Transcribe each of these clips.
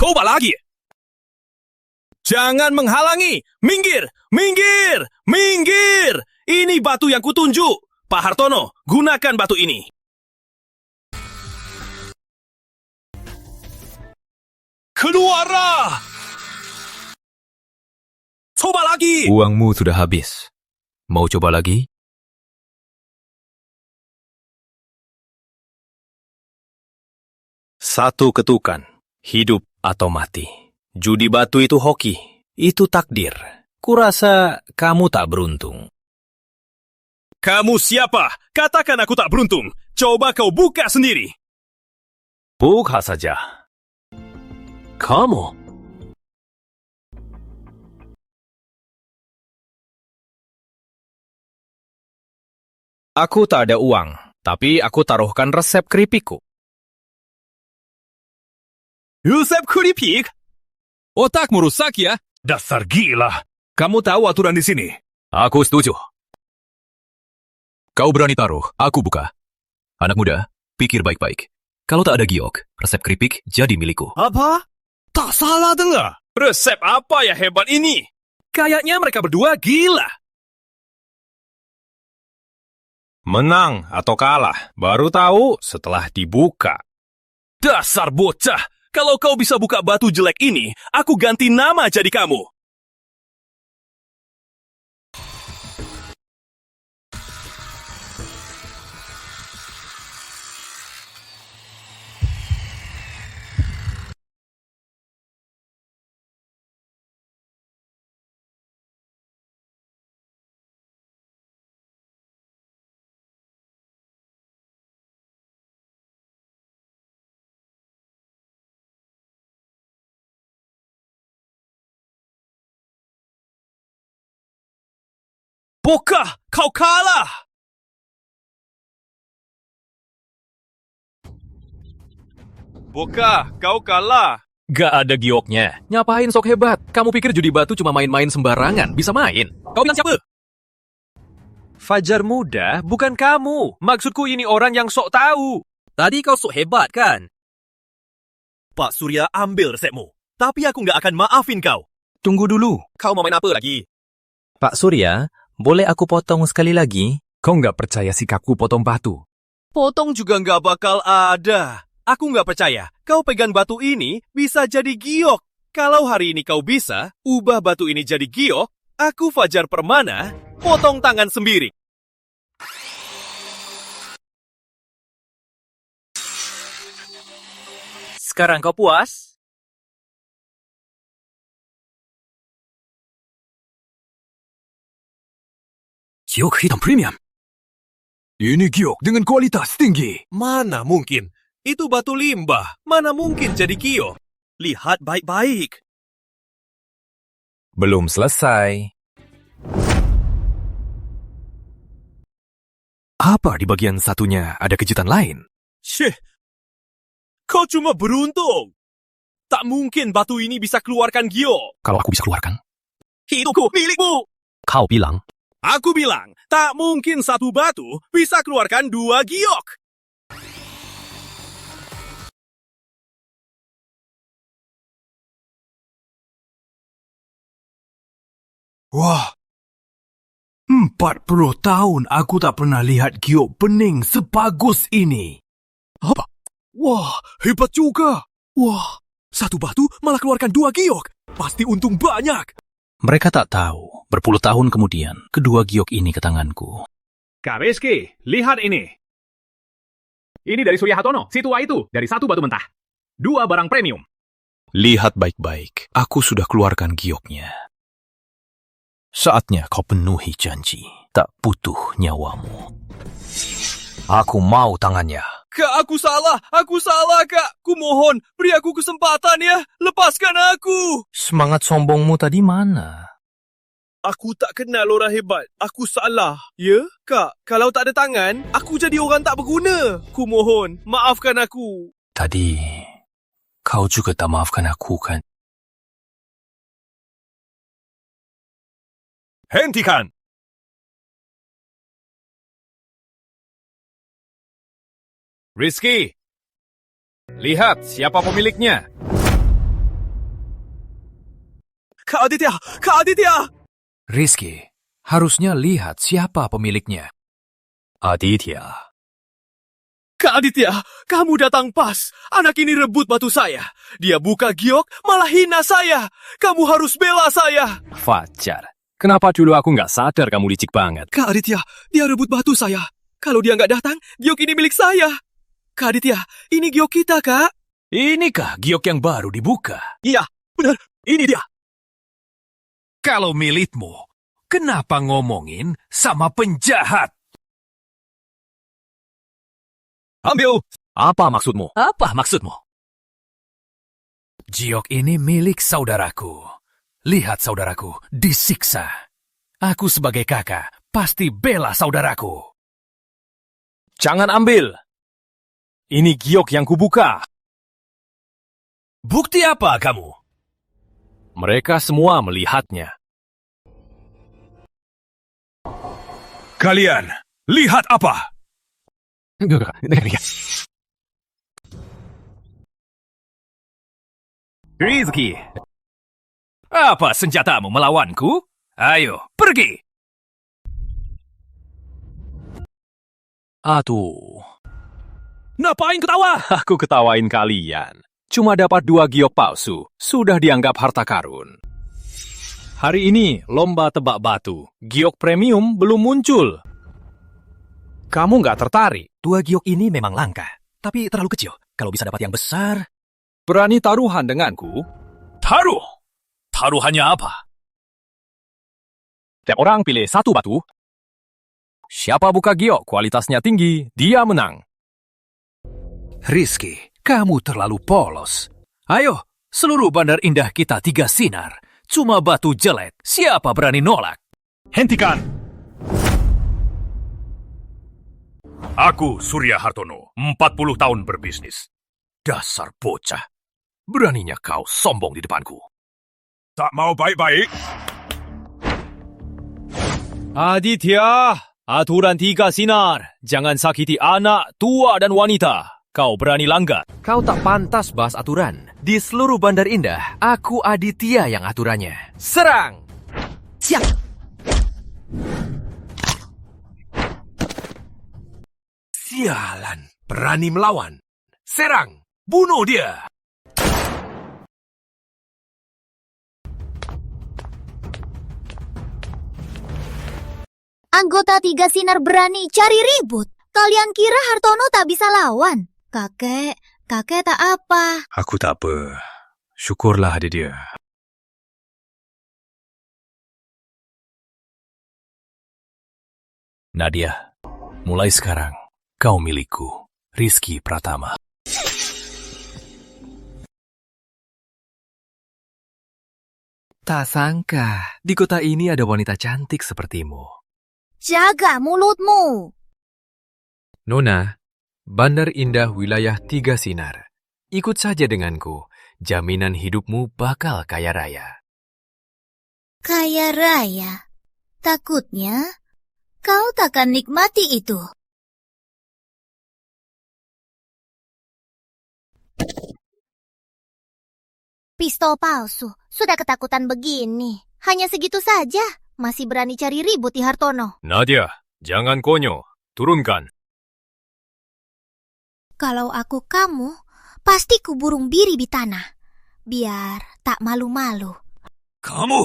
Coba lagi. Jangan menghalangi. Minggir, minggir, minggir. Ini batu yang kutunjuk. Pak Hartono, gunakan batu ini. Keluarlah. Coba lagi. Uangmu sudah habis. Mau coba lagi? Satu ketukan, hidup atau mati. Judi batu itu hoki, itu takdir. Kurasa kamu tak beruntung. Kamu siapa? Katakan aku tak beruntung. Coba kau buka sendiri. Buka saja. Kamu. Aku tak ada uang, tapi aku taruhkan resep keripikku. Resep keripik? Otakmu rusak ya? Dasar gila. Kamu tahu aturan di sini? Aku setuju. Kau berani taruh, aku buka. Anak muda, pikir baik-baik. Kalau tak ada giok, resep keripik jadi milikku. Apa? Tak salah dengar. Resep apa ya hebat ini? Kayaknya mereka berdua gila. Menang atau kalah, baru tahu setelah dibuka. Dasar bocah, kalau kau bisa buka batu jelek ini, aku ganti nama jadi kamu. Boka, kau kalah! Boka, kau kalah. Gak ada gioknya. Ngapain sok hebat? Kamu pikir judi batu cuma main-main sembarangan? Bisa main? Kau bilang siapa? Fajar muda, bukan kamu. Maksudku ini orang yang sok tahu. Tadi kau sok hebat, kan? Pak Surya ambil resepmu. Tapi aku gak akan maafin kau. Tunggu dulu. Kau mau main apa lagi? Pak Surya, boleh aku potong sekali lagi? Kau nggak percaya sikapku potong batu? Potong juga nggak bakal ada. Aku nggak percaya. Kau pegang batu ini bisa jadi giok. Kalau hari ini kau bisa ubah batu ini jadi giok, aku Fajar Permana potong tangan sendiri. Sekarang kau puas? Giok hitam premium. Ini giok dengan kualitas tinggi. Mana mungkin? Itu batu limbah. Mana mungkin jadi giok? Lihat baik-baik. Belum selesai. Apa di bagian satunya ada kejutan lain? Syeh, kau cuma beruntung. Tak mungkin batu ini bisa keluarkan giok. Kalau aku bisa keluarkan. Hidupku milikmu. Kau bilang. Aku bilang, tak mungkin satu batu bisa keluarkan dua giok. Wah, 40 tahun aku tak pernah lihat giok bening sebagus ini. Apa? Wah, hebat juga. Wah, satu batu malah keluarkan dua giok. Pasti untung banyak. Mereka tak tahu, berpuluh tahun kemudian, kedua giok ini ke tanganku. Kak Rizky, lihat ini. Ini dari Surya Hartono, si tua itu, dari satu batu mentah. 2 barang premium. Lihat baik-baik, aku sudah keluarkan gioknya. Saatnya kau penuhi janji, tak butuh nyawamu. Aku mau tangannya. Kak, aku salah, Kak. Kumohon, beri aku kesempatan ya. Lepaskan aku. Semangat sombongmu tadi mana? Aku tak kenal orang hebat. Aku salah. Ya, Kak. Kalau tak ada tangan, aku jadi orang tak berguna. Kumohon, maafkan aku. Tadi, kau juga tak maafkan aku, kan? Hentikan. Rizky, lihat siapa pemiliknya. Kak Aditya! Kak Aditya! Rizky, harusnya lihat siapa pemiliknya. Aditya. Kak Aditya, kamu datang pas. Anak ini rebut batu saya. Dia buka giok, malah hina saya. Kamu harus bela saya. Fajar. Kenapa dulu aku nggak sadar kamu licik banget? Kak Aditya, dia rebut batu saya. Kalau dia nggak datang, giok ini milik saya. Kak Aditya, ini giok kita, Kak. Inikah giok yang baru dibuka? Iya, benar. Ini dia. Kalau milikmu, kenapa ngomongin sama penjahat? Ambil! Apa maksudmu? Apa maksudmu? Giok ini milik saudaraku. Lihat saudaraku, disiksa. Aku sebagai kakak, pasti bela saudaraku. Jangan ambil! Ini giok yang kubuka. Bukti apa kamu? Mereka semua melihatnya. Kalian, lihat apa? Rizky, apa senjatamu melawanku? Ayo, pergi! Aduh, Ngapain ketawa? aku ketawain kalian. Cuma dapat 2 giok palsu, sudah dianggap harta karun. Hari ini, lomba tebak batu. Giok premium belum muncul. Kamu nggak tertarik? 2 giok ini memang langka, tapi terlalu kecil. Kalau bisa dapat yang besar... Berani taruhan denganku? Taruh! Taruhannya apa? Tiap orang pilih 1 batu. Siapa buka giok kualitasnya tinggi, dia menang. Rizky, kamu terlalu polos. Ayo, seluruh bandar indah kita 3 sinar. Cuma batu jelek, siapa berani nolak? Hentikan! Aku Surya Hartono, 40 tahun berbisnis. Dasar bocah. Beraninya kau sombong di depanku. Tak mau baik-baik? Aditya, aturan 3 sinar. Jangan sakiti anak, tua, dan wanita. Kau berani langgar. Kau tak pantas bahas aturan. Di seluruh bandar indah, aku Aditya yang aturannya. Serang! Siap! Sialan, berani melawan. Serang, bunuh dia. Anggota 3 sinar berani cari ribut. Kalian kira Hartono tak bisa lawan? Kakek tak apa. Aku tak apa. Syukurlah ada dia. Nadia, mulai sekarang, kau milikku. Rizky Pratama. Tak sangka, di kota ini ada wanita cantik sepertimu. Jaga mulutmu. Nona, Bandar Indah Wilayah 3 Sinar. Ikut saja denganku, jaminan hidupmu bakal kaya raya. Kaya raya. Takutnya kau takkan nikmati itu. Pistol palsu. Sudah ketakutan begini. Hanya segitu saja. Masih berani cari ribut di Hartono. Nadia, jangan konyol. Turunkan. Kalau aku kamu, pasti kuburung biri di tanah. Biar tak malu-malu. Kamu!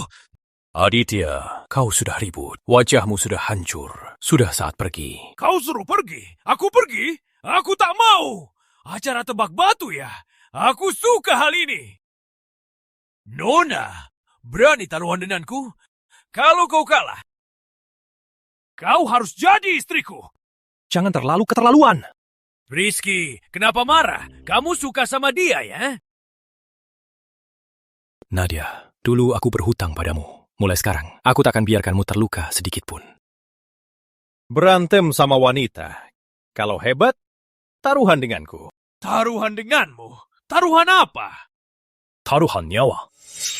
Aditya, kau sudah ribut. Wajahmu sudah hancur. Sudah saat pergi. Kau suruh pergi? Aku pergi? Aku tak mau. Acara tebak batu ya? Aku suka hal ini. Nona, berani taruhan denganku? Kalau kau kalah, kau harus jadi istriku. Jangan terlalu keterlaluan. Rizky, kenapa marah? Kamu suka sama dia ya? Nadia, dulu aku berhutang padamu. Mulai sekarang, aku tak akan biarkanmu terluka sedikit pun. Berantem sama wanita. Kalau hebat, taruhan denganku. Taruhan denganmu? Taruhan apa? Taruhan nyawa.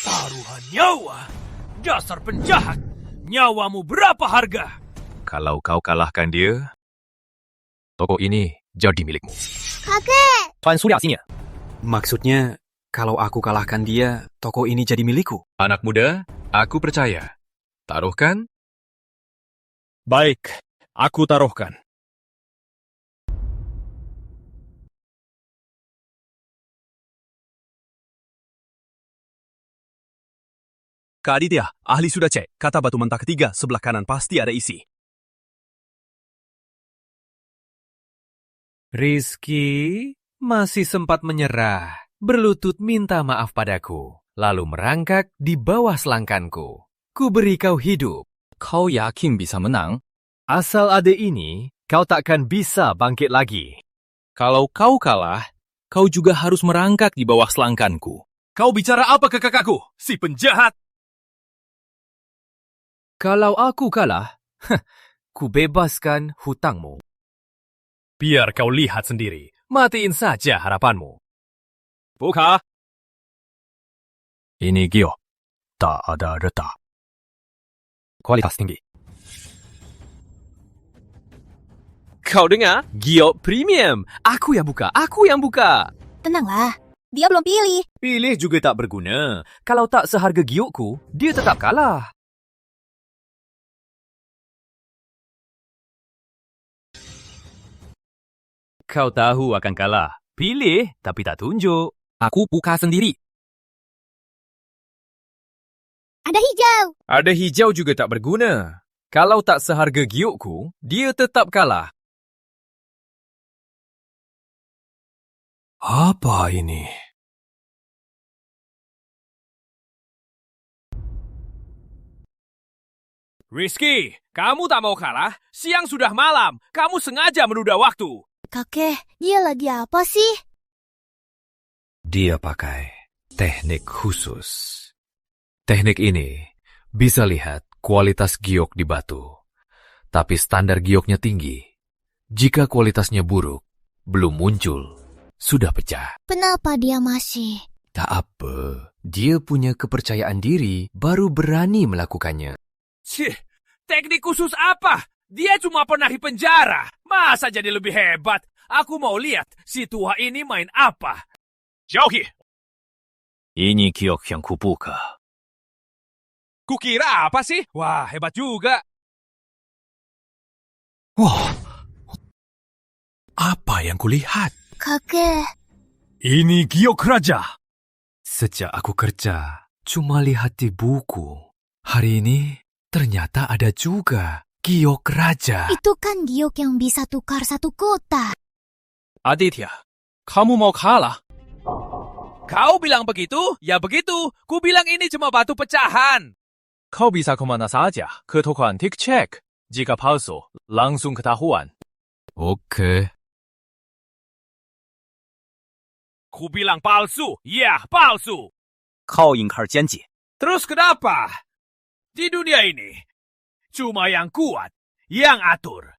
Taruhan nyawa? Dasar penjahat. Nyawamu berapa harga? Kalau kau kalahkan dia, toko ini jadi milikmu. Kakek! Tuan Surya sini. Maksudnya, Kalau aku kalahkan dia, toko ini jadi milikku. Anak muda, aku percaya. Taruhkan. Baik, aku taruhkan. Kak Aditya, ahli sudah cek. Kata batu mentah ketiga sebelah kanan pasti ada isi. Rizky masih sempat menyerah, berlutut minta maaf padaku, lalu merangkak di bawah selangkanku. Ku beri kau hidup. Kau yakin bisa menang? Asal ada ini, kau takkan bisa bangkit lagi. Kalau kau kalah, kau juga harus merangkak di bawah selangkanku. Kau bicara apa ke kakakku, si penjahat? Kalau aku kalah, ku bebaskan hutangmu. Biar kau lihat sendiri. Matiin saja harapanmu. Buka. Ini giok. Tak ada retak. Kualitas tinggi. Kau dengar? Giok Premium. Aku yang buka. Tenanglah, dia belum pilih. Pilih juga tak berguna. Kalau tak seharga giokku, dia tetap kalah. Kau tahu akan kalah. Pilih, tapi tak tunjuk. Aku buka sendiri. Ada hijau. Ada hijau juga tak berguna. Kalau tak seharga giokku, dia tetap kalah. Apa ini? Rizky, kamu tak mau kalah? Siang sudah malam. Kamu sengaja menunda waktu. Kakek, dia lagi apa sih? Dia pakai teknik khusus. Teknik ini bisa lihat kualitas giok di batu. Tapi standar gioknya tinggi. Jika kualitasnya buruk, belum muncul, sudah pecah. Kenapa dia masih? Tak apa, dia punya kepercayaan diri, baru berani melakukannya. Cih, teknik khusus apa? Dia cuma pernah di penjara. Masa jadi lebih hebat? Aku mau lihat si tua ini main apa. Jauhi. Ini giok yang kubuka. Kukira apa sih? Wah, hebat juga. Wah, apa yang kulihat? Kakek, Ini giok raja. Sejak aku kerja, cuma lihat di buku. Hari ini ternyata ada juga giok raja. itu kan giok yang bisa tukar satu kota. Aditya, kamu mau kalah? Kau bilang begitu? Ya begitu. Ku bilang ini cuma batu pecahan. Kau bisa kemana saja ke toko antik cek. Jika palsu, langsung ketahuan. Oke. Ku bilang palsu. Ya, palsu. Kau ingkar janji. Terus kenapa? Di dunia ini, cuma yang kuat, yang atur.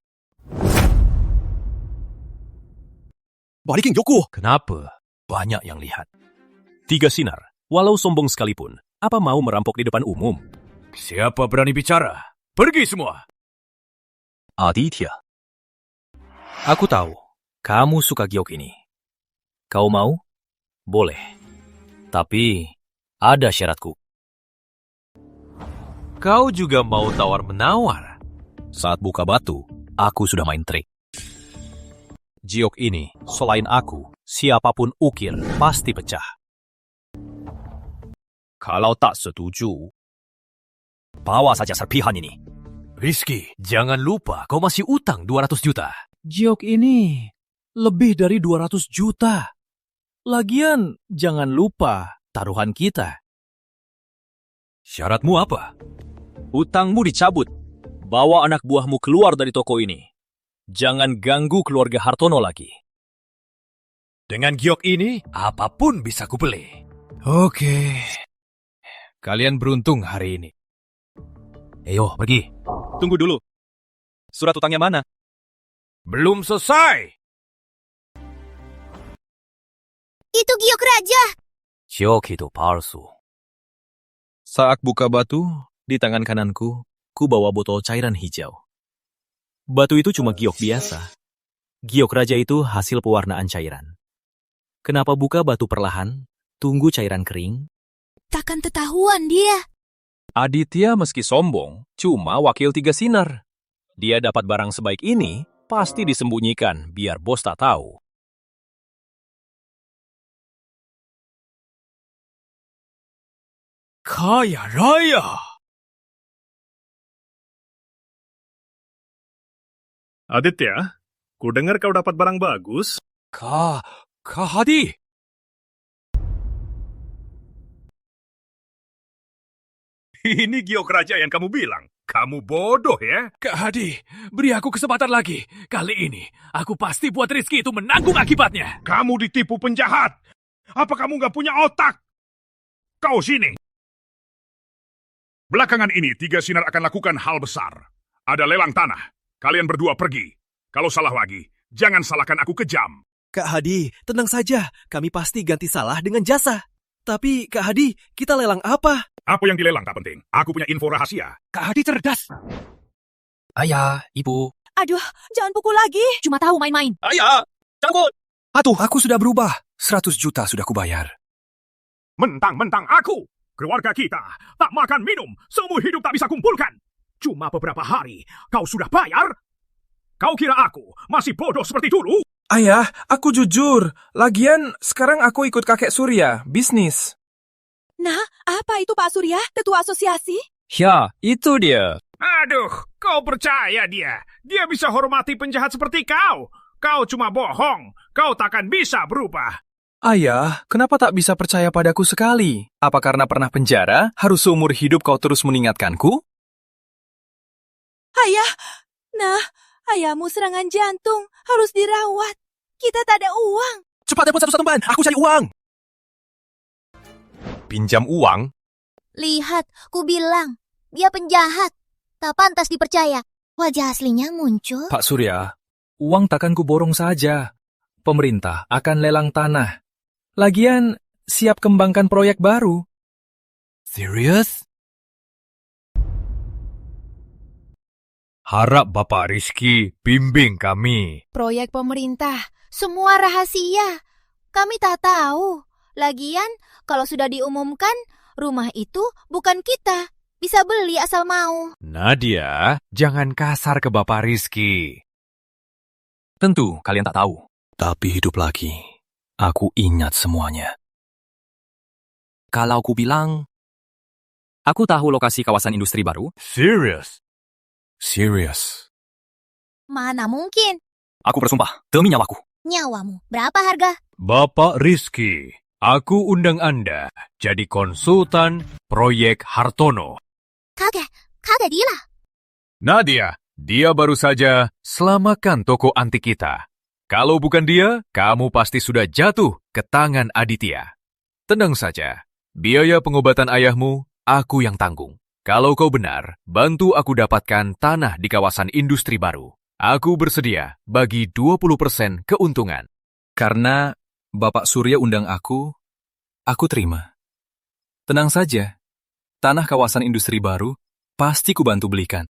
Balikin giokku. Kenapa? Banyak yang lihat. 3 sinar, walau sombong sekalipun, apa mau merampok di depan umum? Siapa berani bicara? Pergi semua. Aditya. Aku tahu, kamu suka giok ini. Kau mau? Boleh. Tapi, ada syaratku. Kau juga mau tawar-menawar? Saat buka batu, aku sudah main trik. Giok ini, selain aku, siapapun ukir pasti pecah. Kalau tak setuju, bawa saja serpihan ini. Rizky, jangan lupa kau masih utang 200 juta. Giok ini lebih dari 200 juta. Lagian, jangan lupa taruhan kita. Syaratmu apa? Utangmu dicabut. Bawa anak buahmu keluar dari toko ini. Jangan ganggu keluarga Hartono lagi. Dengan giok ini, apapun bisa kubeli. Oke. Kalian beruntung hari ini. Ayo, pergi. Tunggu dulu. Surat utangnya mana? Belum selesai. Itu giok raja. Giok itu palsu. Saat buka batu, di tangan kananku, ku bawa botol cairan hijau. Batu itu cuma giok biasa. Giok raja itu hasil pewarnaan cairan. Kenapa buka batu perlahan, tunggu cairan kering. Takkan ketahuan dia. Aditya meski sombong, cuma wakil 3 sinar. Dia dapat barang sebaik ini, pasti disembunyikan biar bos tak tahu. Kaya raya. Aditya, ku dengar kau dapat barang bagus. Kak Hadi. Ini giok raja yang kamu bilang. Kamu bodoh ya? Kak Hadi, beri aku kesempatan lagi. Kali ini, aku pasti buat Rizky itu menanggung akibatnya. Kamu ditipu penjahat. Apa kamu nggak punya otak? Kau sini. Belakangan ini 3 sinar akan lakukan hal besar. Ada lelang tanah. Kalian berdua pergi. Kalau salah lagi, jangan salahkan aku kejam. Kak Hadi, tenang saja. Kami pasti ganti salah dengan jasa. Tapi, Kak Hadi, kita lelang apa? Apa yang dilelang tak penting. Aku punya info rahasia. Kak Hadi cerdas. Ayah, ibu. Aduh, jangan pukul lagi. Cuma tahu main-main. Ayah, cabut! Atuh, aku sudah berubah. 100 juta sudah kubayar. Mentang-mentang aku, keluarga kita, tak makan minum, seumur hidup tak bisa kumpulkan. Cuma beberapa hari, kau sudah bayar? Kau kira aku masih bodoh seperti dulu? Ayah, aku jujur. Lagian, sekarang aku ikut kakek Surya, bisnis. Nah, apa itu Pak Surya, ketua asosiasi? Ya, itu dia. Aduh, kau percaya dia? Dia bisa hormati penjahat seperti kau. Kau cuma bohong. Kau takkan bisa berubah. Ayah, kenapa tak bisa percaya padaku sekali? Apa karena pernah penjara, harus seumur hidup kau terus mengingatkanku? Ayah, nah, ayahmu serangan jantung, harus dirawat. Kita tak ada uang. Cepat telepon 114, aku cari uang. Pinjam uang? Lihat, ku bilang, dia penjahat. Tak pantas dipercaya. Wajah aslinya muncul. Pak Surya, uang takkan kuborong saja. Pemerintah akan lelang tanah. Lagian, siap kembangkan proyek baru. Serius? Harap Bapak Rizky bimbing kami. Proyek pemerintah, semua rahasia. Kami tak tahu. Lagian, kalau sudah diumumkan, rumah itu bukan kita. Bisa beli asal mau. Nadia, jangan kasar ke Bapak Rizky. Tentu kalian tak tahu. Tapi hidup lagi. Aku ingat semuanya. Kalau ku bilang, aku tahu lokasi kawasan industri baru. Serius? Serius. Mana mungkin? Aku bersumpah, demi nyawaku. Nyawamu, berapa harga? Bapak Rizky, aku undang Anda jadi konsultan proyek Hartono. Kagak dia. Nadia, dia baru saja selamatkan toko antik kita. Kalau bukan dia, kamu pasti sudah jatuh ke tangan Aditya. Tenang saja, biaya pengobatan ayahmu, aku yang tanggung. Kalau kau benar, bantu aku dapatkan tanah di kawasan industri baru. Aku bersedia bagi 20% keuntungan. Karena Bapak Surya undang aku terima. Tenang saja, tanah kawasan industri baru pasti ku bantu belikan.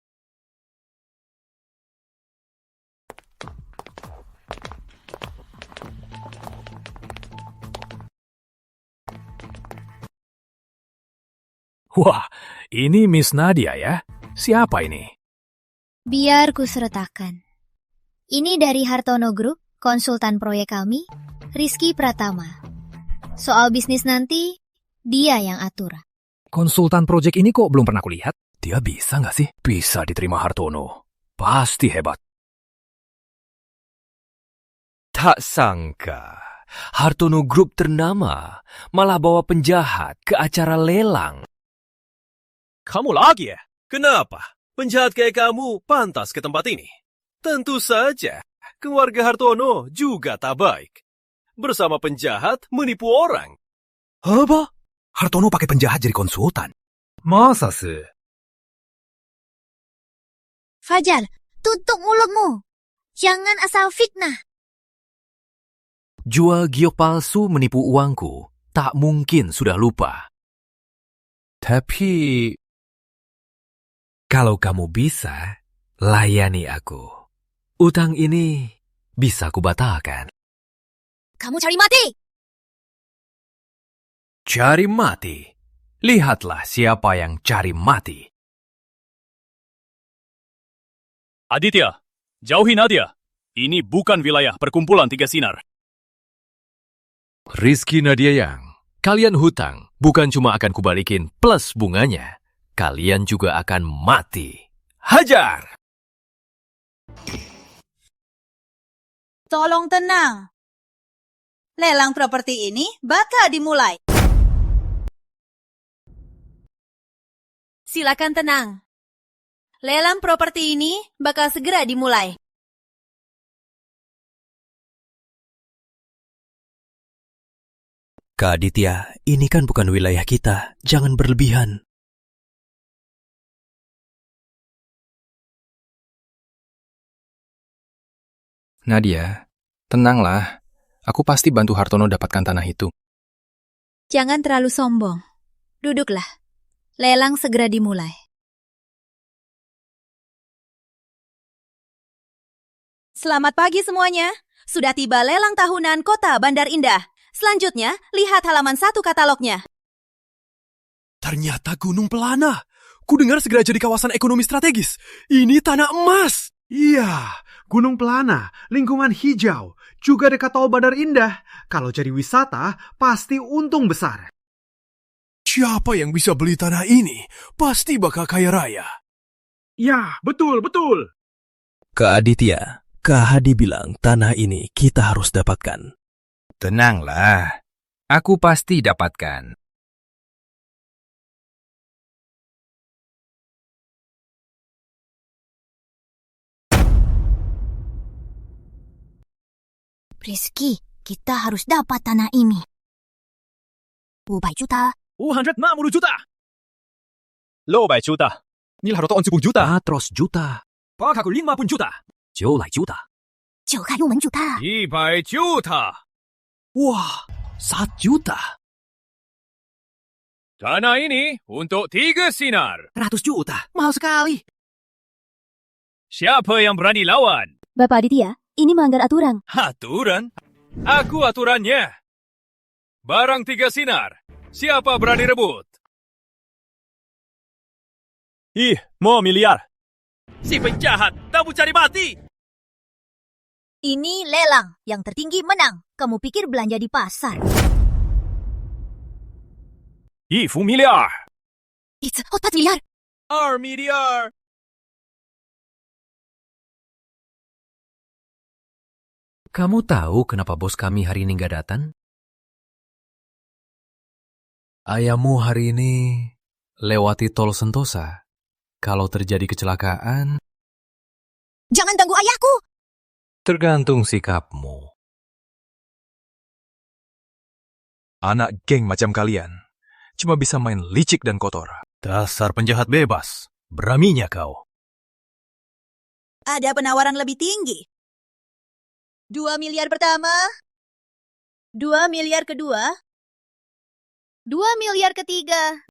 Wah, ini Miss Nadia ya? Siapa ini? Biar ku sertakan. Ini dari Hartono Group, konsultan proyek kami, Rizky Pratama. Soal bisnis nanti, dia yang atur. Konsultan proyek ini kok belum pernah kulihat? Dia bisa nggak sih? Bisa diterima Hartono. Pasti hebat. Tak sangka, Hartono Group ternama malah bawa penjahat ke acara lelang. Kamu lagi ya? Kenapa? Penjahat kayak kamu pantas ke tempat ini. Tentu saja, keluarga Hartono juga tak baik. Bersama penjahat menipu orang. Apa? Hartono pakai penjahat jadi konsultan? Masa sih? Fajar, tutup mulutmu. Jangan asal fitnah. Jual giok palsu menipu uangku, tak mungkin sudah lupa. Tapi, kalau kamu bisa, layani aku. Utang ini bisa kubatalkan. Kamu cari mati. Cari mati. Lihatlah siapa yang cari mati. Aditya, jauhi Nadia. Ini bukan wilayah perkumpulan Tiga Sinar. Rizky Nadia Yang, kalian hutang bukan cuma akan kubalikin plus bunganya. Kalian juga akan mati. Hajar! Tolong tenang. Lelang properti ini bakal dimulai. Silakan tenang. Lelang properti ini bakal segera dimulai. Kak Aditya, ini kan bukan wilayah kita. Jangan berlebihan. Nadia, tenanglah. Aku pasti bantu Hartono dapatkan tanah itu. Jangan terlalu sombong. Duduklah. Lelang segera dimulai. Selamat pagi semuanya. Sudah tiba lelang tahunan Kota Bandar Indah. Selanjutnya, lihat halaman 1 katalognya. Ternyata Gunung Pelana. Kudengar segera jadi kawasan ekonomi strategis. Ini tanah emas. Iya, Gunung Pelana, lingkungan hijau, juga dekat Tol Bandar Indah. Kalau jadi wisata, pasti untung besar. Siapa yang bisa beli tanah ini? Pasti bakal kaya raya. Ya, betul. Kak Aditya, Kak Hadi bilang tanah ini kita harus dapatkan. Tenanglah. Aku pasti dapatkan. Rizky, kita harus dapat tanah ini. 500 juta. 560 juta. 600 juta. 170 juta. 400 juta. 850 juta. 900 juta. 960 juta. 100 juta. Wah, 1 juta. Tanah ini untuk Tiga Sinar. 100 juta. Mahal sekali. Siapa yang berani lawan? Bapak Aditya, ini melanggar aturan. Aturan? Aku aturannya. Barang Tiga Sinar. Siapa berani rebut? Ih, mau miliar. Si penjahat, kamu cari mati. Ini lelang. Yang tertinggi menang. Kamu pikir belanja di pasar? Ih, miliar. It's 4 miliar. Miliar. Kamu tahu kenapa bos kami hari ini nggak datang? Ayahmu hari ini lewati tol Sentosa. Kalau terjadi kecelakaan, Jangan ganggu ayahku. tergantung sikapmu. Anak geng macam kalian cuma bisa main licik dan kotor. Dasar penjahat bebas. Beraninya kau. Ada penawaran lebih tinggi. 2 miliar pertama. 2 miliar kedua. 2 miliar ketiga.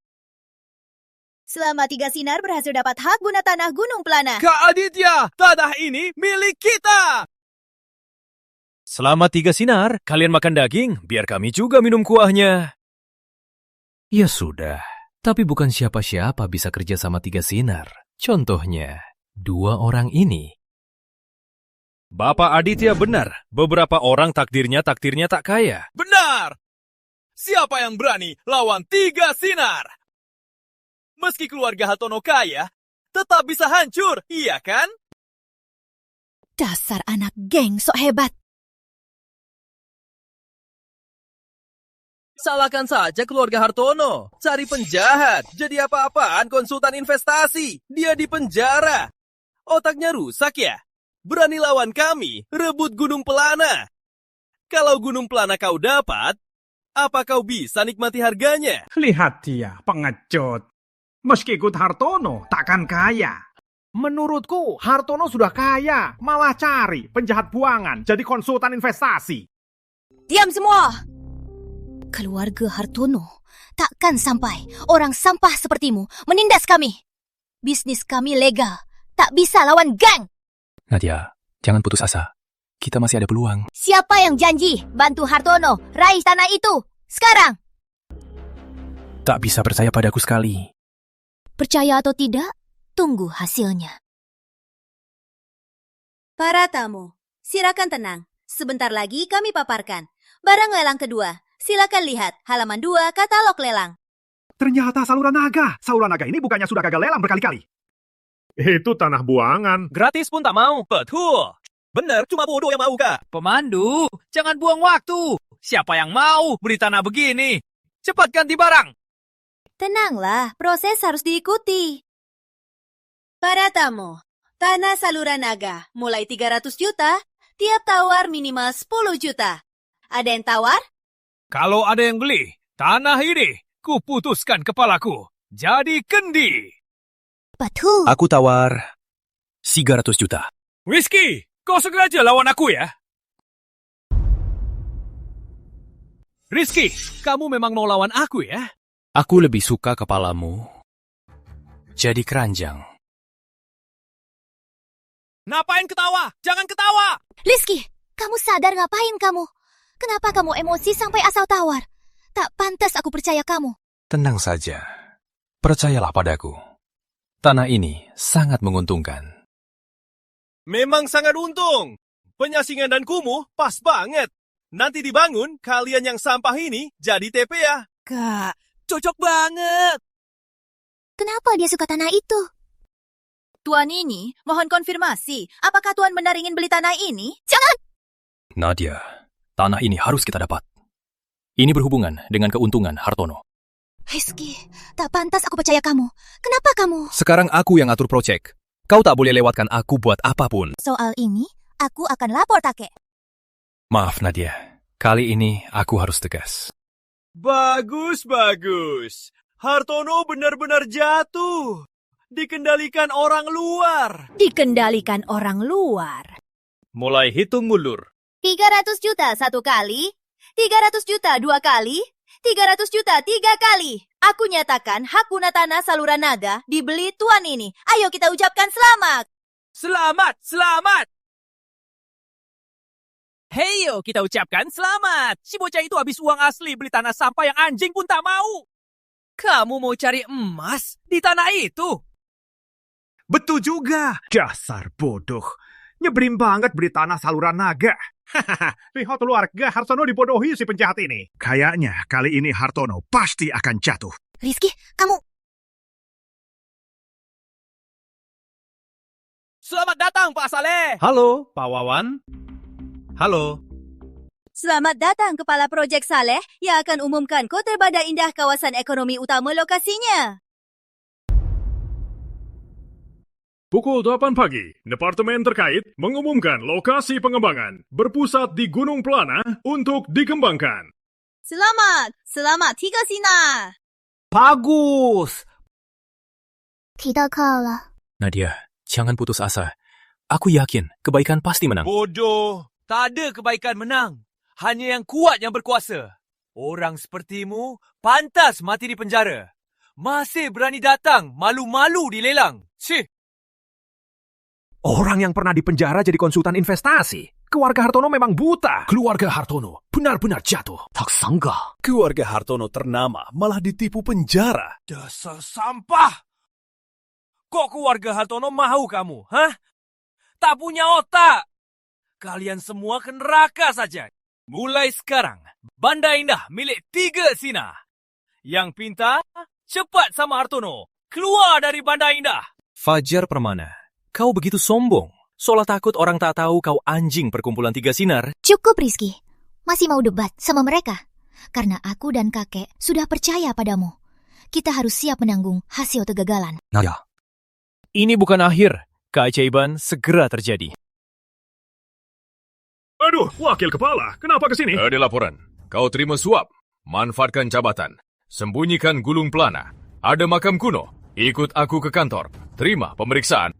Selama Tiga Sinar berhasil dapat hak guna tanah Gunung Pelana. Kak Aditya, tanah ini milik kita. Selama Tiga Sinar, kalian makan daging, biar kami juga minum kuahnya. Ya sudah, tapi bukan siapa-siapa bisa kerja sama Tiga Sinar. Contohnya, 2 orang ini. Bapak Aditya benar, beberapa orang takdirnya tak kaya. Benar! Siapa yang berani lawan Tiga Sinar? Meski keluarga Hartono kaya, tetap bisa hancur, iya kan? Dasar anak geng sok hebat. Salahkan saja keluarga Hartono. Cari penjahat. Jadi apa-apaan konsultan investasi. Dia di penjara. Otaknya rusak ya? Berani lawan kami, rebut Gunung Pelana. Kalau Gunung Pelana kau dapat, apa kau bisa nikmati harganya? Lihat dia, pengecut. Meski ikut Hartono, takkan kaya. Menurutku, Hartono sudah kaya. Malah cari penjahat buangan jadi konsultan investasi. Diam semua. Keluarga Hartono takkan sampai orang sampah sepertimu menindas kami. Bisnis kami legal. Tak bisa lawan geng. Nadia, jangan putus asa. Kita masih ada peluang. Siapa yang janji bantu Hartono raih tanah itu? Sekarang. tak bisa percaya padaku sekali. Percaya atau tidak, tunggu hasilnya. Para tamu, silakan tenang. Sebentar lagi kami paparkan. Barang lelang kedua, silakan lihat halaman 2 katalog lelang. Ternyata saluran naga. Saluran naga ini bukannya sudah gagal lelang berkali-kali. Itu tanah buangan. Gratis pun tak mau. Betul. Benar, cuma bodoh yang mau, Kak. Pemandu, jangan buang waktu. Siapa yang mau beli tanah begini? Cepat ganti barang. Tenanglah, proses harus diikuti. Para tamu, tanah saluran naga mulai 300 juta, tiap tawar minimal 10 juta. Ada yang tawar? Kalau ada yang beli, tanah ini kuputuskan kepalaku. Jadi kendi. Betul. Aku tawar 300 juta. Whisky, kau segera aja lawan aku ya. Rizky, kamu memang mau lawan aku ya? Aku lebih suka kepalamu jadi keranjang. Ngapain ketawa? Jangan ketawa! Rizky, kamu sadar ngapain kamu? Kenapa kamu emosi sampai asal tawar? Tak pantas aku percaya kamu. Tenang saja. Percayalah padaku. Tanah ini sangat menguntungkan. Memang sangat untung. Penyasingan dan kumuh pas banget. Nanti dibangun, kalian yang sampah ini jadi TPA. Kak, cocok banget. Kenapa dia suka tanah itu? Tuan ini, mohon konfirmasi. Apakah Tuan benar ingin beli tanah ini? Jangan! Nadia, tanah ini harus kita dapat. Ini berhubungan dengan keuntungan Hartono. Rizky, tak pantas aku percaya kamu. Kenapa kamu? Sekarang aku yang atur proyek. Kau tak boleh lewatkan aku buat apapun. Soal ini, aku akan lapor Take. Maaf Nadia, kali ini aku harus tegas. Bagus, bagus. Hartono benar-benar jatuh. Dikendalikan orang luar. Dikendalikan orang luar. Mulai hitung mundur. 300 juta 1 kali, 300 juta 2 kali, 300 juta 3 kali. Aku nyatakan hak guna tanah saluran naga dibeli tuan ini. Ayo kita ucapkan selamat. Selamat, selamat. Heyo, kita ucapkan selamat. Si bocah itu habis uang asli beli tanah sampah yang anjing pun tak mau. Kamu mau cari emas di tanah itu? Betul juga. Dasar bodoh. Nyebelin banget beli tanah saluran naga. Hahaha, lihat keluarga Hartono dibodohi si penjahat ini. Kayaknya kali ini Hartono pasti akan jatuh. Rizky, kamu... Selamat datang, Pak Saleh. Halo, Pak Wawan. Halo. Selamat datang Kepala Proyek Saleh yang akan umumkan Kota Bandar Indah kawasan ekonomi utama lokasinya. Pukul 8 pagi, Departemen terkait mengumumkan lokasi pengembangan berpusat di Gunung Pelana untuk dikembangkan. Selamat Tiga Sinar. Bagus. Tidak kalah. Nadia, jangan putus asa. Aku yakin kebaikan pasti menang. Bodoh. Tak ada kebaikan menang. Hanya yang kuat yang berkuasa. Orang sepertimu pantas mati di penjara. Masih berani datang malu-malu di lelang. Cih. Orang yang pernah dipenjara jadi konsultan investasi. Keluarga Hartono memang buta. Keluarga Hartono benar-benar jatuh. Tak sangka. Keluarga Hartono ternama malah ditipu penjara. Dasar sampah. Kok keluarga Hartono mau kamu? Hah? Tak punya otak. Kalian semua ke neraka saja. Mulai sekarang, Bandar Indah milik Tiga Sinar. Yang pintar, cepat sama Hartono. Keluar dari Bandar Indah. Fajar Permana, kau begitu sombong. Seolah takut orang tak tahu kau anjing perkumpulan Tiga Sinar. Cukup, Rizky. Masih mau debat sama mereka? Karena aku dan kakek sudah percaya padamu. Kita harus siap menanggung hasil kegagalan. Nadia, ini bukan akhir. Keajaiban segera terjadi. Aduh, wakil kepala, kenapa kesini? Ada laporan. Kau terima suap. Manfaatkan jabatan. Sembunyikan gulung pelana. Ada makam kuno. Ikut aku ke kantor. Terima pemeriksaan.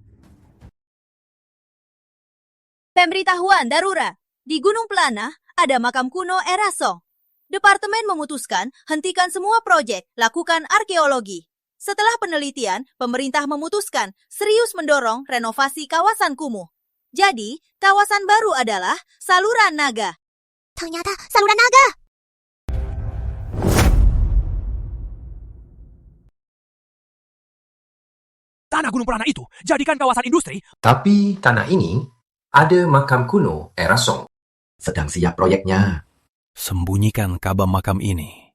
Pemberitahuan darurat. Di Gunung Pelana ada makam kuno era Song. Departemen memutuskan hentikan semua proyek, lakukan arkeologi. Setelah penelitian, pemerintah memutuskan serius mendorong renovasi kawasan kumuh. Jadi, kawasan baru adalah Saluran Naga. Ternyata Saluran Naga! tanah Gunung Pelana itu jadikan kawasan industri. Tapi tanah ini ada makam kuno era Song. Sedang siap proyeknya. Sembunyikan kabam makam ini.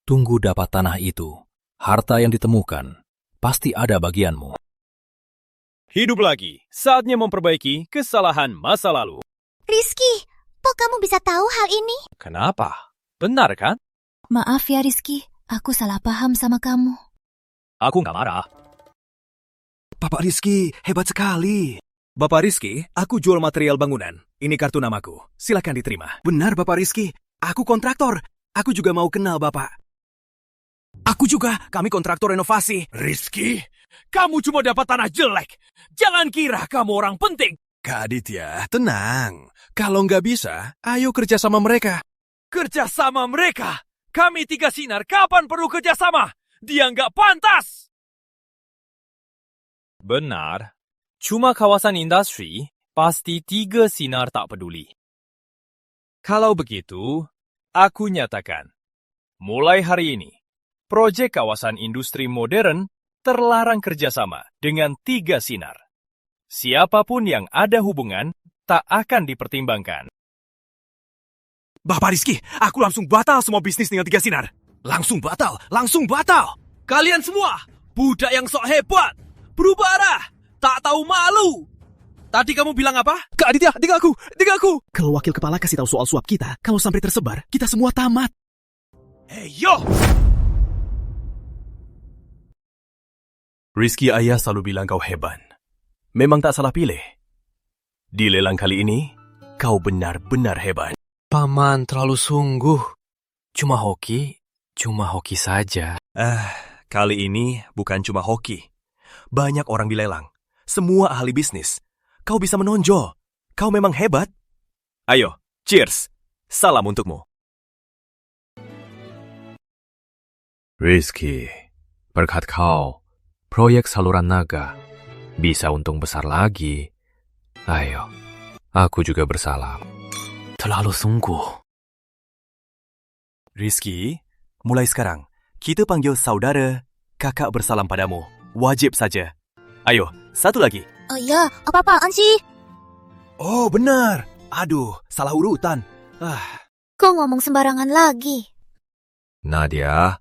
Tunggu dapat tanah itu. Harta yang ditemukan pasti ada bagianmu. Hidup lagi, saatnya memperbaiki kesalahan masa lalu. Rizky, kok kamu bisa tahu hal ini? Kenapa? Benar kan? Maaf ya Rizky, aku salah paham sama kamu. Aku nggak marah. Bapak Rizky, hebat sekali. Bapak Rizky, aku jual material bangunan. Ini kartu namaku. Silakan diterima. Benar, Bapak Rizky. Aku kontraktor. Aku juga mau kenal Bapak. Aku juga. Kami kontraktor renovasi. Rizky, kamu cuma dapat tanah jelek. Jangan kira kamu orang penting. Kak Aditya, tenang. Kalau nggak bisa, ayo kerja sama mereka. Kerja sama mereka. Kami 3 Sinar kapan perlu kerja sama? Dia nggak pantas. Benar. Cuma kawasan industri, pasti 3 Sinar tak peduli. Kalau begitu, aku nyatakan. Mulai hari ini, proyek kawasan industri modern terlarang kerjasama dengan 3 Sinar. Siapapun yang ada hubungan tak akan dipertimbangkan. Bapak Rizky, aku langsung batal semua bisnis dengan 3 Sinar. Langsung batal, langsung batal. Kalian semua, budak yang sok hebat, berubah arah, tak tahu malu. Tadi kamu bilang apa? Kak Aditya, tinggal aku. Kalau wakil kepala kasih tahu soal suap kita, kalau sampai tersebar, kita semua tamat. Hei yo! Rizky ayah selalu bilang kau hebat. Memang tak salah pilih. Di lelang kali ini, kau benar-benar hebat. Paman terlalu sungguh. Cuma hoki saja. Kali ini bukan cuma hoki. Banyak orang dilelang. Semua ahli bisnis. Kau bisa menonjol. Kau memang hebat. Ayo, cheers. Salam untukmu. Rizky, berkat kau, proyek saluran naga bisa untung besar lagi. Ayo, aku juga bersalah. Terlalu sungguh. Rizky, mulai sekarang, kita panggil saudara, kakak bersalam padamu. Wajib saja. Ayo, satu lagi. Oh iya, apa-apaan sih? Oh, benar. Aduh, salah urutan. Kok ngomong sembarangan lagi? Nadia,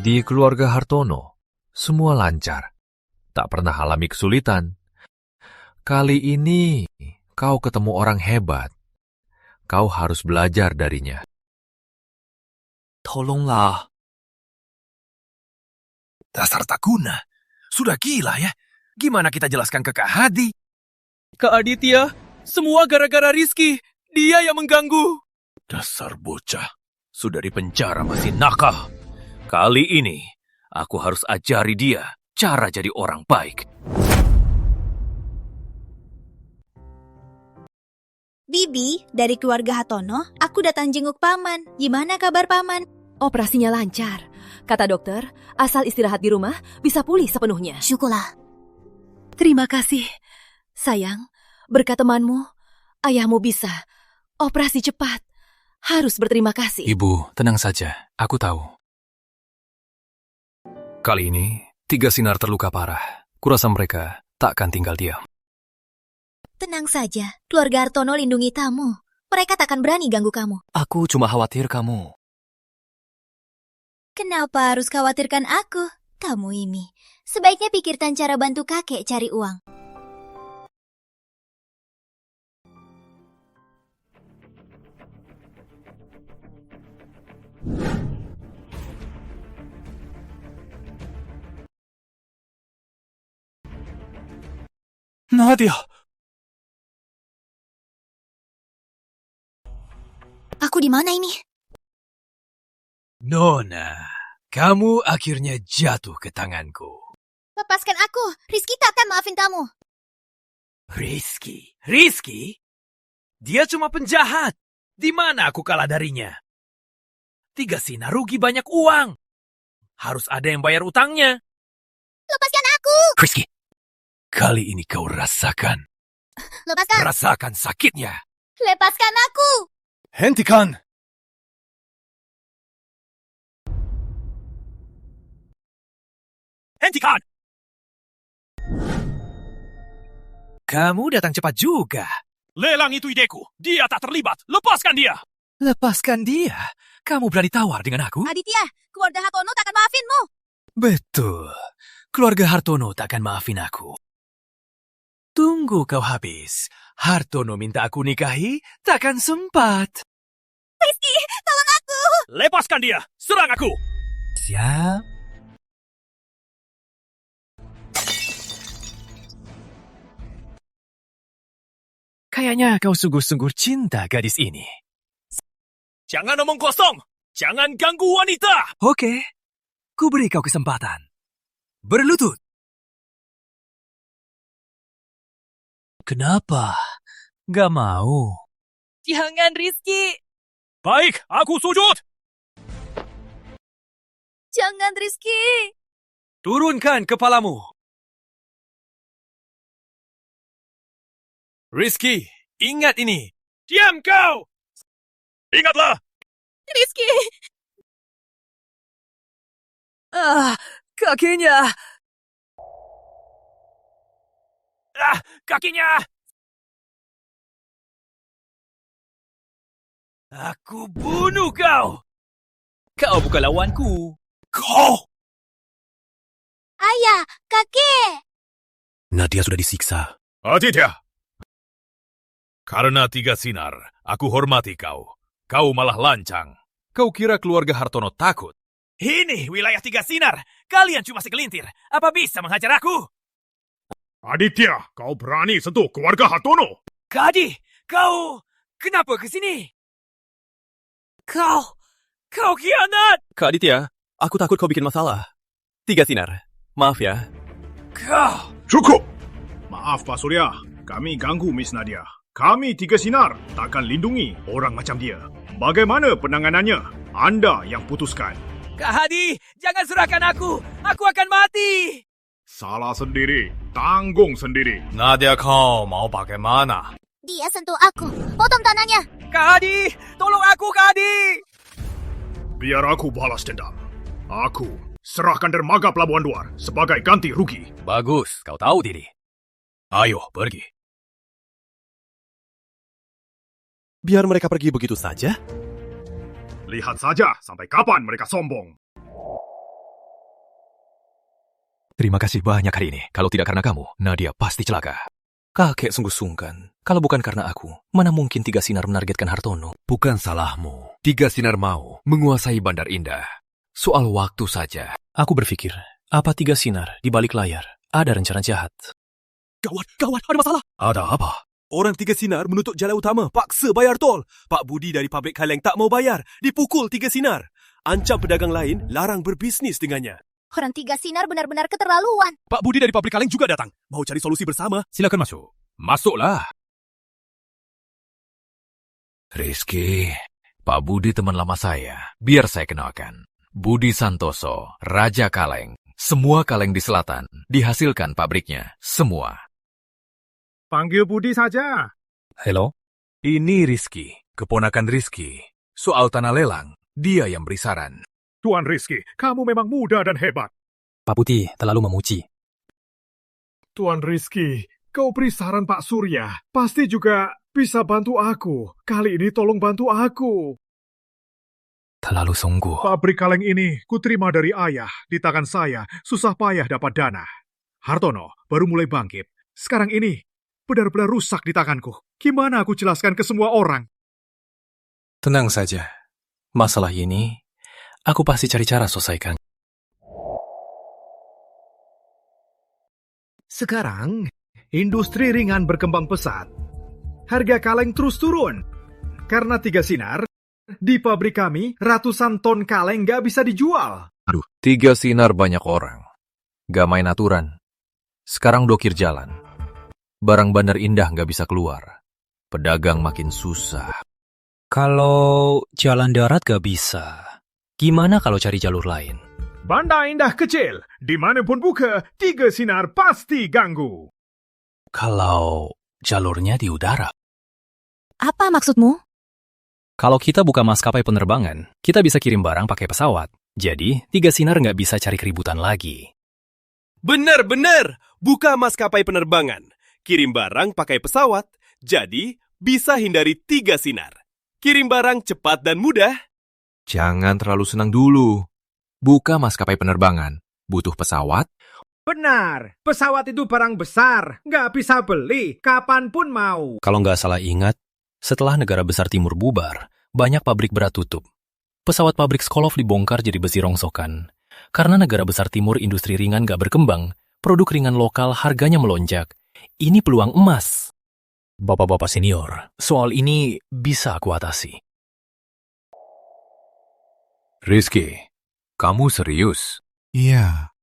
di keluarga Hartono, semua lancar. Tak pernah alami kesulitan. Kali ini, kau ketemu orang hebat. Kau harus belajar darinya. Tolonglah. Dasar tak guna. Sudah gila ya. Gimana kita jelaskan ke Kak Hadi? Kak Aditya, semua gara-gara Rizky. Dia yang mengganggu. Dasar bocah. Sudah di penjara masih nakal. Kali ini, aku harus ajari dia cara jadi orang baik. Bibi, dari keluarga Hatono, aku datang jenguk Paman. Gimana kabar Paman? Operasinya lancar. Kata dokter, asal istirahat di rumah, bisa pulih sepenuhnya. Syukurlah. Terima kasih. Sayang, berkat temanmu, ayahmu bisa. Operasi cepat. Harus berterima kasih. Ibu, tenang saja. Aku tahu. Kali ini, 3 Sinar terluka parah. Kurasa mereka tak akan tinggal diam. Tenang saja, keluarga Hartono lindungi tamu. Mereka takkan berani ganggu kamu. Aku cuma khawatir kamu. Kenapa harus khawatirkan aku? Kamu ini, sebaiknya pikirkan cara bantu kakek cari uang. Nadia. Aku di mana ini? Nona, kamu akhirnya jatuh ke tanganku. Lepaskan aku, Rizky takkan maafin kamu. Rizky? Dia cuma penjahat. Di mana aku kalah darinya? 3 Sinar rugi banyak uang. Harus ada yang bayar utangnya. Lepaskan aku! Rizky, kali ini kau rasakan. Lepaskan! Rasakan sakitnya. Lepaskan aku! Hentikan! Hentikan! kamu datang cepat juga. Lelang itu ideku. Dia tak terlibat. Lepaskan dia. Lepaskan dia. Kamu berani tawar dengan aku? Aditya, keluarga Hartono takkan maafinmu. Betul. Keluarga Hartono takkan maafin aku. Tunggu kau habis. Hartono minta aku nikahi, takkan sempat. Rizky, tolong aku. Lepaskan dia. Serang aku. Siap. Kayaknya kau sungguh-sungguh cinta gadis ini. Jangan omong kosong. Jangan ganggu wanita. Oke, ku beri kau kesempatan. Berlutut. Kenapa? Gak mau. Jangan, Rizky. Baik, aku sujud. Jangan, Rizky. Turunkan kepalamu. Rizky, ingat ini. Diam kau. Ingatlah. Rizky. Kakinya. Kakinya. Aku bunuh kau. Kau bukan lawanku. Kau. Ayah, kakek. Nadia sudah disiksa. Aditya. Karena 3 sinar, aku hormati kau. Kau malah lancang. Kau kira keluarga Hartono takut? Ini wilayah 3 sinar. Kalian cuma segelintir. Apa bisa menghajar aku? Aditya, kau berani sentuh keluarga Hartono? Kadi, kau kenapa ke sini? Kau khianat. Kak Aditya, aku takut kau bikin masalah. 3 sinar. Maaf ya. Kau. Cukup. Maaf Pak Surya, kami ganggu Miss Nadia. Kami 3 sinar takkan lindungi orang macam dia. Bagaimana penanganannya? Anda yang putuskan. Kak Hadi, jangan serahkan aku. Aku akan mati. Salah sendiri, tanggung sendiri. Nadia, kau mau bagaimana? Dia sentuh aku. Potong tangannya. Kak Hadi, tolong aku, Kak Hadi. Biar aku balas dendam. Aku serahkan dermaga Pelabuhan Duar sebagai ganti rugi. Bagus, kau tahu diri. Ayo, pergi. Biar mereka pergi begitu saja. Lihat saja sampai kapan mereka sombong. Terima kasih banyak hari ini. Kalau tidak karena kamu, Nadia pasti celaka. Kakek sungguh sungkan. Kalau bukan karena aku, mana mungkin 3 sinar menargetkan Hartono? Bukan salahmu. 3 sinar mau menguasai Bandar Indah. Soal waktu saja. Aku berpikir, apa 3 sinar di balik layar ada rencana jahat? Gawat, ada masalah. Ada apa? Orang 3 sinar menutup jalan utama, paksa bayar tol. Pak Budi dari pabrik kaleng tak mau bayar, dipukul 3 sinar. Ancam pedagang lain larang berbisnis dengannya. Orang 3 sinar benar-benar keterlaluan. Pak Budi dari pabrik kaleng juga datang. Mau cari solusi bersama? Silakan masuk. Masuklah. Rizky, Pak Budi teman lama saya. Biar saya kenalkan. Budi Santoso, Raja Kaleng. Semua kaleng di selatan dihasilkan pabriknya. Semua. Panggil Budi saja. Hello? Ini Rizky, keponakan Rizky. Soal tanah lelang, dia yang beri saran. Tuan Rizky, kamu memang muda dan hebat. Pak Putih terlalu memuji. Tuan Rizky, kau beri saran Pak Surya. Pasti juga bisa bantu aku. Kali ini tolong bantu aku. Terlalu sungguh. Pabrik kaleng ini kuterima dari ayah. Di tangan saya, susah payah dapat dana. Hartono baru mulai bangkit. Sekarang ini, benar-benar rusak di tanganku. Gimana aku jelaskan ke semua orang? Tenang saja. Masalah ini, aku pasti cari cara selesaikan. Sekarang, industri ringan berkembang pesat. Harga kaleng terus turun. Karena 3 sinar, di pabrik kami ratusan ton kaleng gak bisa dijual. Aduh, 3 sinar banyak orang. Gak main aturan. Sekarang dokir jalan. Barang Bandar Indah gak bisa keluar. Pedagang makin susah. Kalau jalan darat gak bisa, gimana kalau cari jalur lain? Bandar Indah kecil, dimanapun buka, 3 sinar pasti ganggu. Kalau jalurnya di udara? Apa maksudmu? Kalau kita buka maskapai penerbangan, kita bisa kirim barang pakai pesawat. Jadi, 3 sinar nggak bisa cari keributan lagi. Benar. Buka maskapai penerbangan. kirim barang pakai pesawat, jadi bisa hindari 3 sinar. Kirim barang cepat dan mudah. Jangan terlalu senang dulu. Buka maskapai penerbangan. Butuh pesawat? Benar, pesawat itu barang besar, nggak bisa beli kapanpun mau. Kalau nggak salah ingat, setelah negara besar timur bubar, banyak pabrik berat tutup. Pesawat pabrik Skolov dibongkar jadi besi rongsokan. Karena negara besar timur industri ringan nggak berkembang, produk ringan lokal harganya melonjak. Ini peluang emas. Bapak-bapak senior, soal ini bisa aku atasi. Rizky, kamu serius? Iya.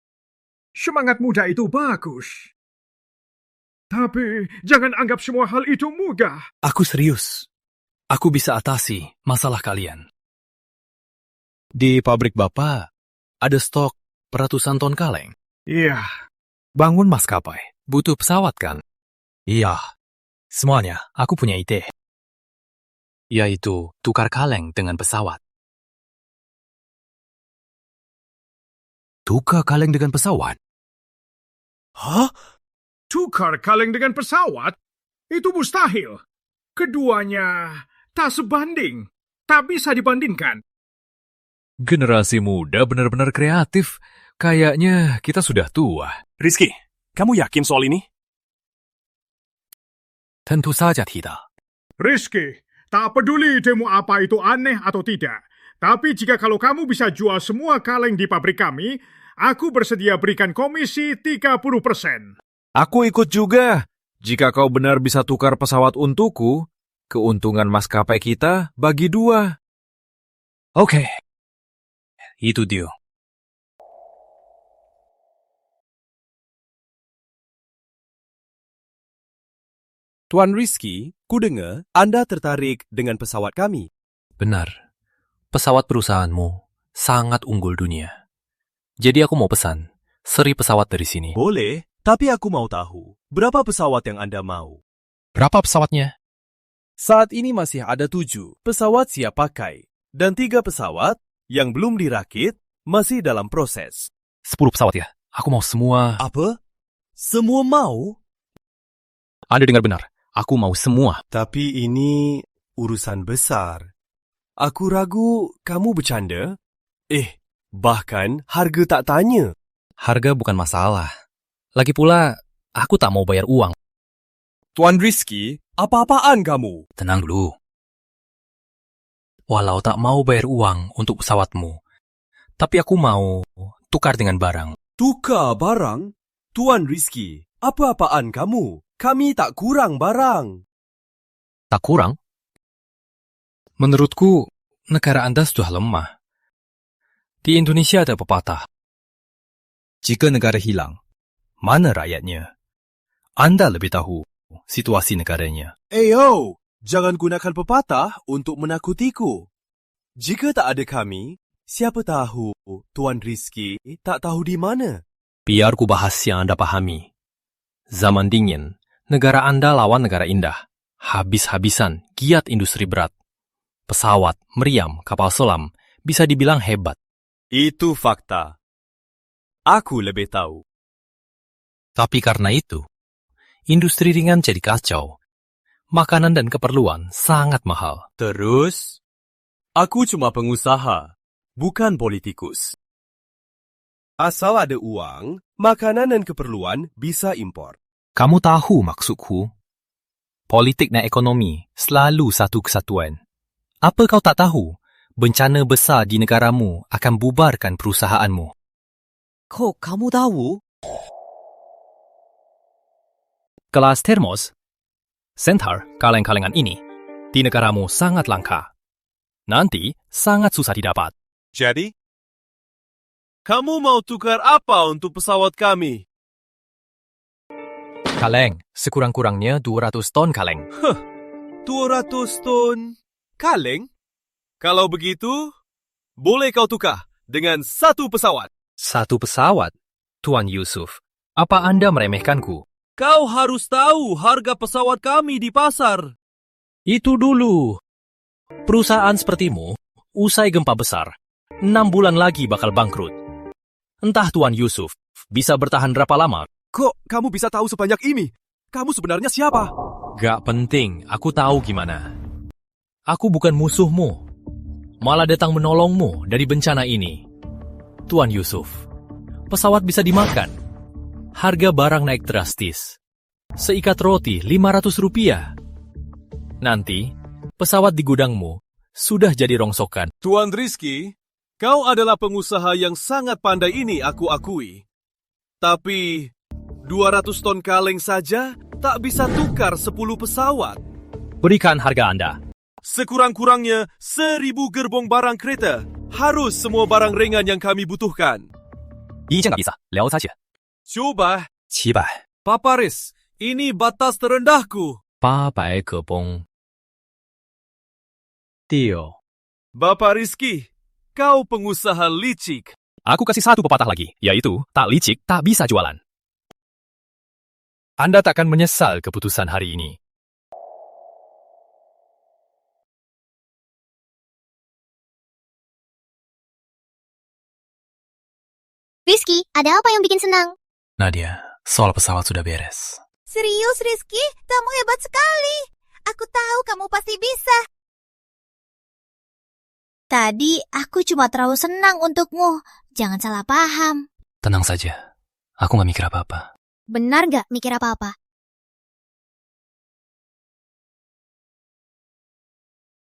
Semangat muda itu bagus. Tapi jangan anggap semua hal itu mudah. Aku serius. Aku bisa atasi masalah kalian. Di pabrik Bapak, ada stok ratusan ton kaleng. Iya. Bangun maskapai, butuh pesawat kan? Iya. Semuanya, aku punya ide. Yaitu tukar kaleng dengan pesawat. Tukar kaleng dengan pesawat? Hah? Tukar kaleng dengan pesawat? Itu mustahil. Keduanya tak sebanding. Tak bisa dibandingkan. Generasi muda benar-benar kreatif. Kayaknya kita sudah tua. Rizky, kamu yakin soal ini? Tentu saja tidak. Rizky, tak peduli demo apa itu aneh atau tidak. Tapi jika kalau kamu bisa jual semua kaleng di pabrik kami, aku bersedia berikan komisi 30%. Aku ikut juga. Jika kau benar bisa tukar pesawat untukku, keuntungan maskapai kita bagi 2. Oke. Itu dia. Tuan Rizky, kudengar Anda tertarik dengan pesawat kami. Benar. Pesawat perusahaanmu sangat unggul dunia. Jadi aku mau pesan seri pesawat dari sini. Boleh, tapi aku mau tahu berapa pesawat yang Anda mau. Berapa pesawatnya? Saat ini masih ada 7 pesawat siap pakai dan 3 pesawat yang belum dirakit masih dalam proses. 10 pesawat ya? Aku mau semua. Apa? Semua mau? Anda dengar benar. Aku mau semua. Tapi ini urusan besar. Aku ragu kamu bercanda. Bahkan harga tak tanya. Harga bukan masalah. Lagi pula, aku tak mau bayar uang. Tuan Rizky, apa-apaan kamu? Tenang dulu. Walau tak mau bayar uang untuk pesawatmu, tapi aku mau tukar dengan barang. Tukar barang? Tuan Rizky, apa-apaan kamu? Kami tak kurang barang. Tak kurang? Menurutku, negara Anda sudah lemah. Di Indonesia ada pepatah. Jika negara hilang, mana rakyatnya? Anda lebih tahu situasi negaranya. Jangan gunakan pepatah untuk menakutiku. Jika tak ada kami, siapa tahu Tuan Rizky tak tahu di mana. Biar ku bahas yang Anda pahami. Zaman dingin, negara Anda lawan negara indah. Habis-habisan giat industri berat. Pesawat, meriam, kapal selam bisa dibilang hebat. Itu fakta. Aku lebih tahu. Tapi karena itu, industri ringan jadi kacau. Makanan dan keperluan sangat mahal. Terus, aku cuma pengusaha, bukan politikus. Asal ada uang, makanan dan keperluan bisa impor. Kamu tahu maksudku? Politik dan ekonomi selalu satu kesatuan. Apa kau tak tahu? Bencana besar di negaramu akan bubarkan perusahaanmu. Kok kamu tahu? Kelas termos, Centaur, kaleng-kalengan ini, di negaramu sangat langka. Nanti sangat susah didapat. Jadi, kamu mau tukar apa untuk pesawat kami? Kaleng, sekurang-kurangnya 200 ton kaleng. 200 ton kaleng? Kalau begitu, boleh kau tukar dengan 1 pesawat. 1 pesawat? Tuan Yusuf, apa Anda meremehkanku? Kau harus tahu harga pesawat kami di pasar. Itu dulu. Perusahaan sepertimu, usai gempa besar, 6 bulan lagi bakal bangkrut. Entah Tuan Yusuf bisa bertahan berapa lama. Kok kamu bisa tahu sebanyak ini? Kamu sebenarnya siapa? Gak penting, aku tahu gimana. Aku bukan musuhmu. Malah datang menolongmu dari bencana ini. Tuan Yusuf, pesawat bisa dimakan. Harga barang naik drastis. Seikat roti 500 rupiah. Nanti, pesawat di gudangmu sudah jadi rongsokan. Tuan Rizky, kau adalah pengusaha yang sangat pandai ini aku akui. Tapi 200 ton kaleng saja tak bisa tukar 10 pesawat. Berikan harga Anda. Sekurang-kurangnya 1000 gerbong barang kereta. Harus semua barang ringan yang kami butuhkan. 一件nggak bisa, lewat saja. Coba, 700 Papa Riz, ini batas terendahku. 800个崩 Deal. Bapak Rizky, kau pengusaha licik. Aku kasih satu pepatah lagi, yaitu tak licik tak bisa jualan. Anda takkan menyesal keputusan hari ini. Rizky, ada apa yang bikin senang? Nadia, soal pesawat sudah beres. Serius, Rizky? Kamu hebat sekali. Aku tahu kamu pasti bisa. Tadi aku cuma terlalu senang untukmu. Jangan salah paham. Tenang saja, aku nggak mikir apa-apa. Benar gak mikir apa-apa?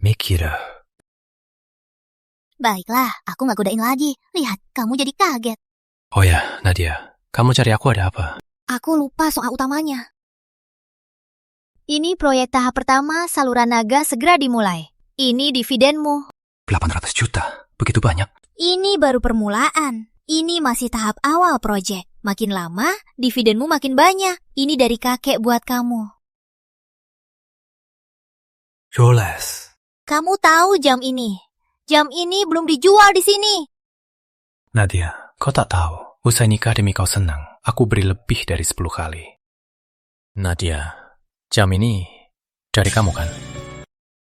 Mikir. Baiklah, aku gak godain lagi. Lihat, kamu jadi kaget. Oh ya, Nadia, kamu cari aku ada apa? Aku lupa soal utamanya. Ini proyek tahap pertama saluran naga segera dimulai. Ini dividenmu. 800 juta, begitu banyak. Ini baru permulaan. Ini masih tahap awal proyek. Makin lama, dividenmu makin banyak. Ini dari kakek buat kamu. Yoles. Kamu tahu jam ini. Jam ini belum dijual di sini. Nadia, kau tak tahu. Usai nikah demi kau senang, aku beri lebih dari 10 kali. Nadia, jam ini dari kamu kan?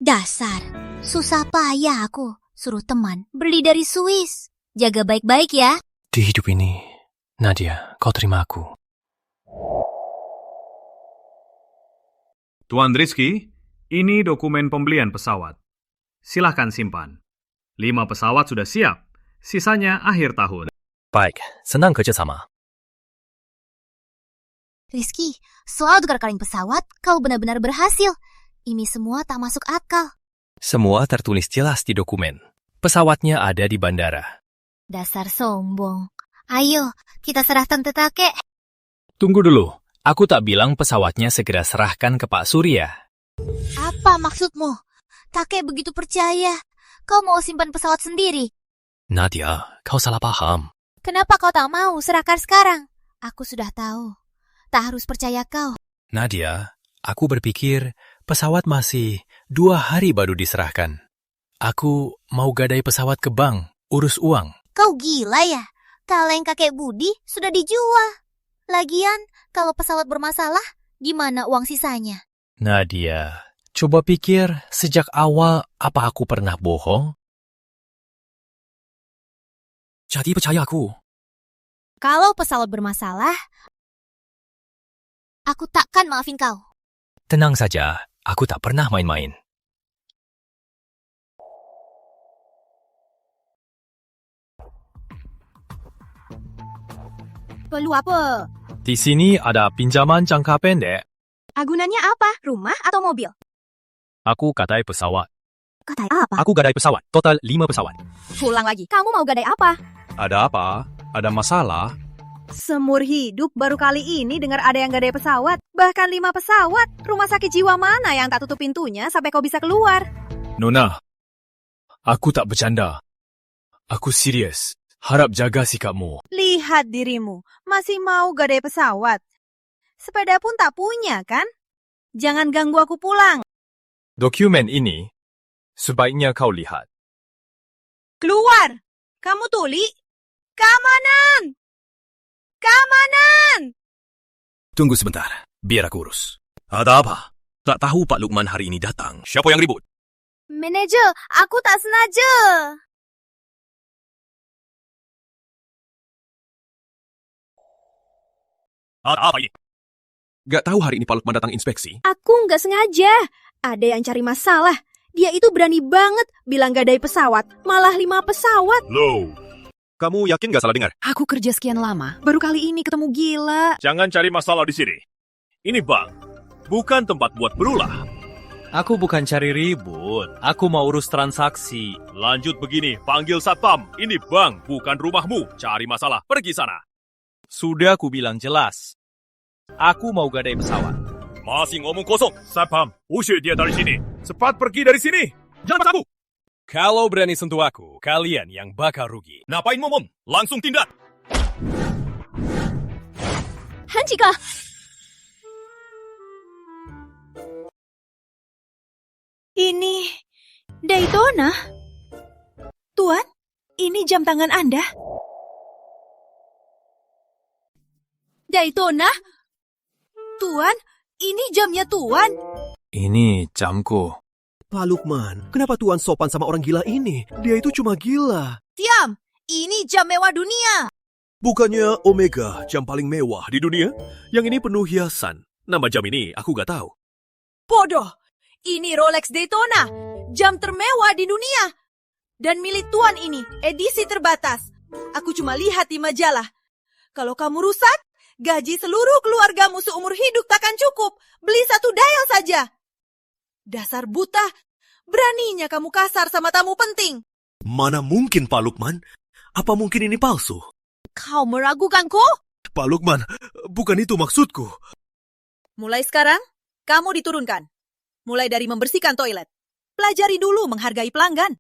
Dasar, susah payah aku. Suruh teman beli dari Swiss. Jaga baik-baik ya. Di hidup ini, Nadia, kau terima aku. Tuan Rizky, ini dokumen pembelian pesawat. Silahkan simpan. 5 pesawat sudah siap. Sisanya akhir tahun. Baik, senang kerjasama. Rizky, soal tukar kaleng pesawat, kau benar-benar berhasil. Ini semua tak masuk akal. Semua tertulis jelas di dokumen. Pesawatnya ada di bandara. Dasar sombong. Ayo, kita serahkan ke kakek. Tunggu dulu, aku tak bilang pesawatnya segera serahkan ke Pak Surya. Apa maksudmu? Kakek begitu percaya. Kau mau simpan pesawat sendiri. Nadia, kau salah paham. Kenapa kau tak mau serahkan sekarang? Aku sudah tahu. Tak harus percaya kau. Nadia, aku berpikir pesawat masih 2 hari baru diserahkan. Aku mau gadai pesawat ke bank, urus uang. Kau gila ya? Kaleng kakek Budi sudah dijual. Lagian, kalau pesawat bermasalah, gimana uang sisanya? Nadia, coba pikir sejak awal apa aku pernah bohong? Jadi percaya aku. Kalau pesawat bermasalah, aku takkan maafin kau. Tenang saja, aku tak pernah main-main. Perlu apa? Di sini ada pinjaman jangka pendek. Gunanya apa? Rumah atau mobil? Aku gadai pesawat. Gadai apa? Aku gadai pesawat, total 5 pesawat. Pulang lagi. Kamu mau gadai apa? Ada apa? Ada masalah? Semur hidup baru kali ini dengar ada yang gadai pesawat. Bahkan 5 pesawat. Rumah sakit jiwa mana yang tak tutup pintunya sampai kau bisa keluar? Nona, aku tak bercanda. Aku serius. Harap jaga sikapmu. Lihat dirimu. Masih mau gadai pesawat. Sepeda pun tak punya, kan? Jangan ganggu aku pulang. Dokumen ini sebaiknya kau lihat. Keluar! Kamu tuli? Keamanan! Keamanan! Tunggu sebentar, biar aku urus. Ada apa? Tak tahu Pak Lukman hari ini datang. Siapa yang ribut? Manajer, aku tak sengaja. Ada apa ini? Gak tahu hari ini Pak Lukman datang inspeksi? Aku nggak sengaja. Ada yang cari masalah. Dia itu berani banget bilang gadai pesawat, malah 5 pesawat. Loh, kamu yakin gak salah dengar? Aku kerja sekian lama, baru kali ini ketemu gila. Jangan cari masalah di sini. Ini bank, bukan tempat buat berulah. Aku bukan cari ribut. Aku mau urus transaksi. Lanjut begini, panggil satpam. Ini bank, bukan rumahmu. Cari masalah, pergi sana. Sudah aku bilang jelas. Aku mau gadai pesawat. Masih ngomong kosong. Satpam, usir dia dari sini. Cepat pergi dari sini. Jangan pasamu. Kalau berani sentuh aku, kalian yang bakal rugi. Ngapain ngomong? Langsung tindak. Hanjika! Ini Daytona. Tuan, ini jam tangan Anda. Daytona? Tuan, ini jamnya Tuan. Ini jamku. Pak Lukman, kenapa Tuan sopan sama orang gila ini? Dia itu cuma gila. Diam, ini jam mewah dunia. Bukannya Omega jam paling mewah di dunia? Yang ini penuh hiasan. Nama jam ini aku gak tahu. Bodoh, ini Rolex Daytona, jam termewah di dunia. Dan milik Tuan ini, edisi terbatas. Aku cuma lihat di majalah. Kalau kamu rusak, gaji seluruh keluargamu seumur hidup takkan cukup. Beli 1 dial saja. Dasar buta, beraninya kamu kasar sama tamu penting. Mana mungkin, Pak Lukman? Apa mungkin ini palsu? Kau meragukanku? Pak Lukman, bukan itu maksudku. Mulai sekarang, kamu diturunkan. Mulai dari membersihkan toilet. Pelajari dulu menghargai pelanggan.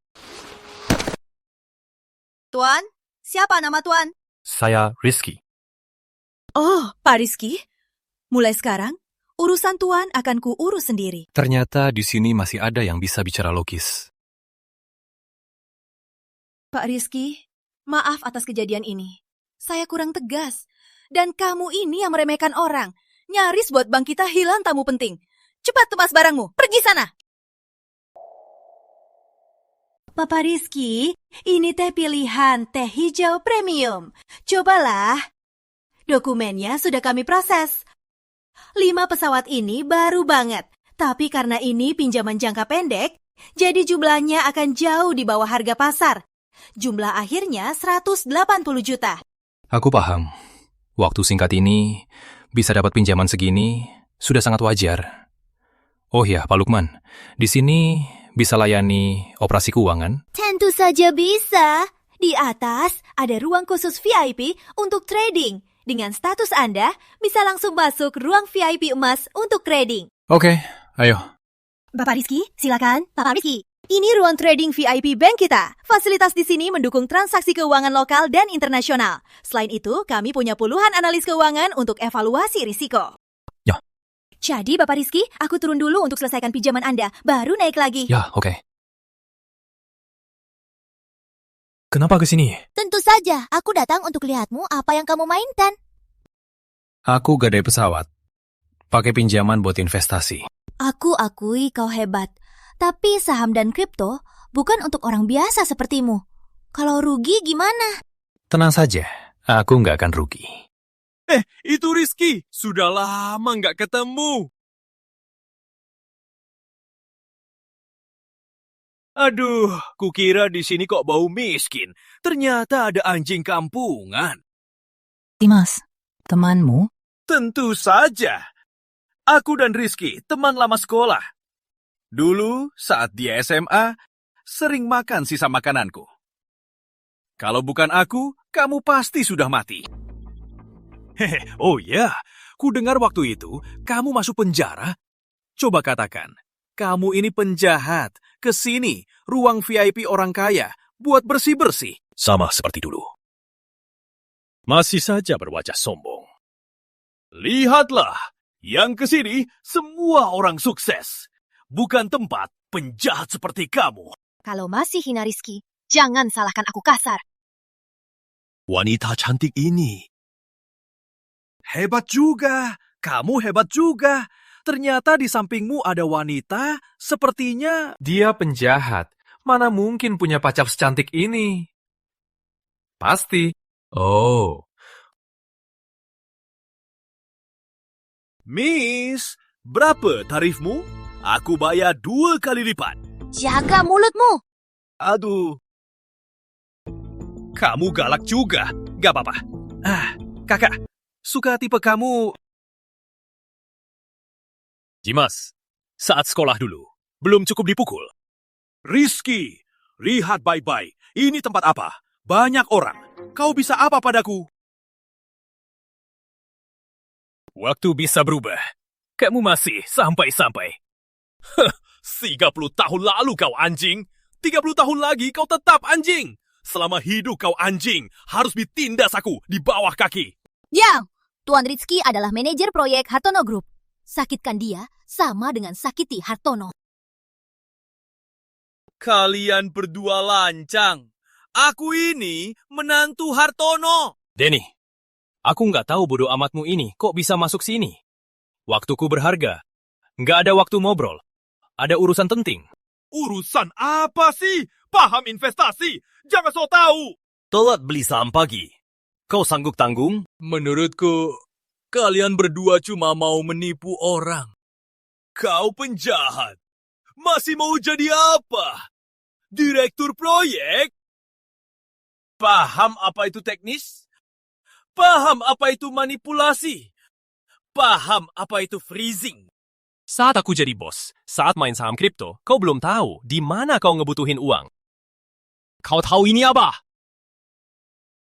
Tuan, siapa nama Tuan? Saya Rizky. Oh, Pak Rizky. Mulai sekarang, urusan Tuan akan kuurus sendiri. Ternyata di sini masih ada yang bisa bicara logis. Pak Rizky, maaf atas kejadian ini. Saya kurang tegas. Dan kamu ini yang meremehkan orang. Nyaris buat bank kita hilang tamu penting. Cepat kemas barangmu, pergi sana. Papa Rizky, ini teh pilihan teh hijau premium. Cobalah. Dokumennya sudah kami proses. 5 pesawat ini baru banget. Tapi karena ini pinjaman jangka pendek, jadi jumlahnya akan jauh di bawah harga pasar. Jumlah akhirnya 180 juta. Aku paham. Waktu singkat ini, bisa dapat pinjaman segini, sudah sangat wajar. Oh ya, Pak Lukman, di sini bisa layani operasi keuangan? Tentu saja bisa. Di atas ada ruang khusus VIP untuk trading. Dengan status Anda, bisa langsung masuk ruang VIP emas untuk trading. Oke, ayo. Bapak Rizky, silakan. Bapak Rizky, ini ruang trading VIP bank kita. Fasilitas di sini mendukung transaksi keuangan lokal dan internasional. Selain itu, kami punya puluhan analis keuangan untuk evaluasi risiko. Ya. Jadi, Bapak Rizky, aku turun dulu untuk selesaikan pinjaman Anda, baru naik lagi. Ya, oke. Kenapa ke sini? Tentu saja, aku datang untuk lihatmu apa yang kamu mainkan. Aku gadai pesawat. Pakai pinjaman buat investasi. Aku akui kau hebat. Tapi saham dan kripto bukan untuk orang biasa sepertimu. Kalau rugi gimana? Tenang saja, aku nggak akan rugi. Itu Rizky. Sudah lama nggak ketemu. Aduh, kukira di sini kok bau miskin. Ternyata ada anjing kampungan. Dimas, temanmu? Tentu saja. Aku dan Rizky, teman lama sekolah. Dulu, saat dia SMA, sering makan sisa makananku. Kalau bukan aku, kamu pasti sudah mati. Hehe, oh ya, ku dengar waktu itu, kamu masuk penjara. Coba katakan, kamu ini penjahat. Kesini, ruang VIP orang kaya, buat bersih-bersih. Sama seperti dulu. Masih saja berwajah sombong. Lihatlah, yang kesini semua orang sukses. Bukan tempat penjahat seperti kamu. Kalau masih hina Rizky, jangan salahkan aku kasar. Wanita cantik ini. Hebat juga, kamu hebat juga. Ternyata di sampingmu ada wanita, sepertinya... Dia penjahat. Mana mungkin punya pacar secantik ini? Pasti. Oh, Miss, berapa tarifmu? Aku bayar 2 kali lipat. Jaga mulutmu. Aduh. Kamu galak juga. Gak apa-apa. Kakak, suka tipe kamu... Jimas, saat sekolah dulu, belum cukup dipukul. Rizky, lihat baik-baik. Ini tempat apa? Banyak orang. Kau bisa apa padaku? Waktu bisa berubah. Kamu masih sampai-sampai. 30 tahun lalu kau anjing. 30 tahun lagi kau tetap anjing. Selama hidup kau anjing, harus ditindas aku di bawah kaki. Diam! Tuan Rizky adalah manajer proyek Hartono Group. Sakitkan dia sama dengan sakiti Hartono. Kalian berdua lancang. Aku ini menantu Hartono. Denny, aku nggak tahu bodoh amatmu ini kok bisa masuk sini. Waktuku berharga. Nggak ada waktu ngobrol. Ada urusan penting. Urusan apa sih? Paham investasi. Jangan so tahu. Telat beli saham pagi. Kau sanggup tanggung? Menurutku, kalian berdua cuma mau menipu orang. Kau penjahat. Masih mau jadi apa? Direktur proyek? Paham apa itu teknis? Paham apa itu manipulasi? Paham apa itu freezing? Saat aku jadi bos, saat main saham kripto, kau belum tahu di mana kau ngebutuhin uang. Kau tahu ini apa?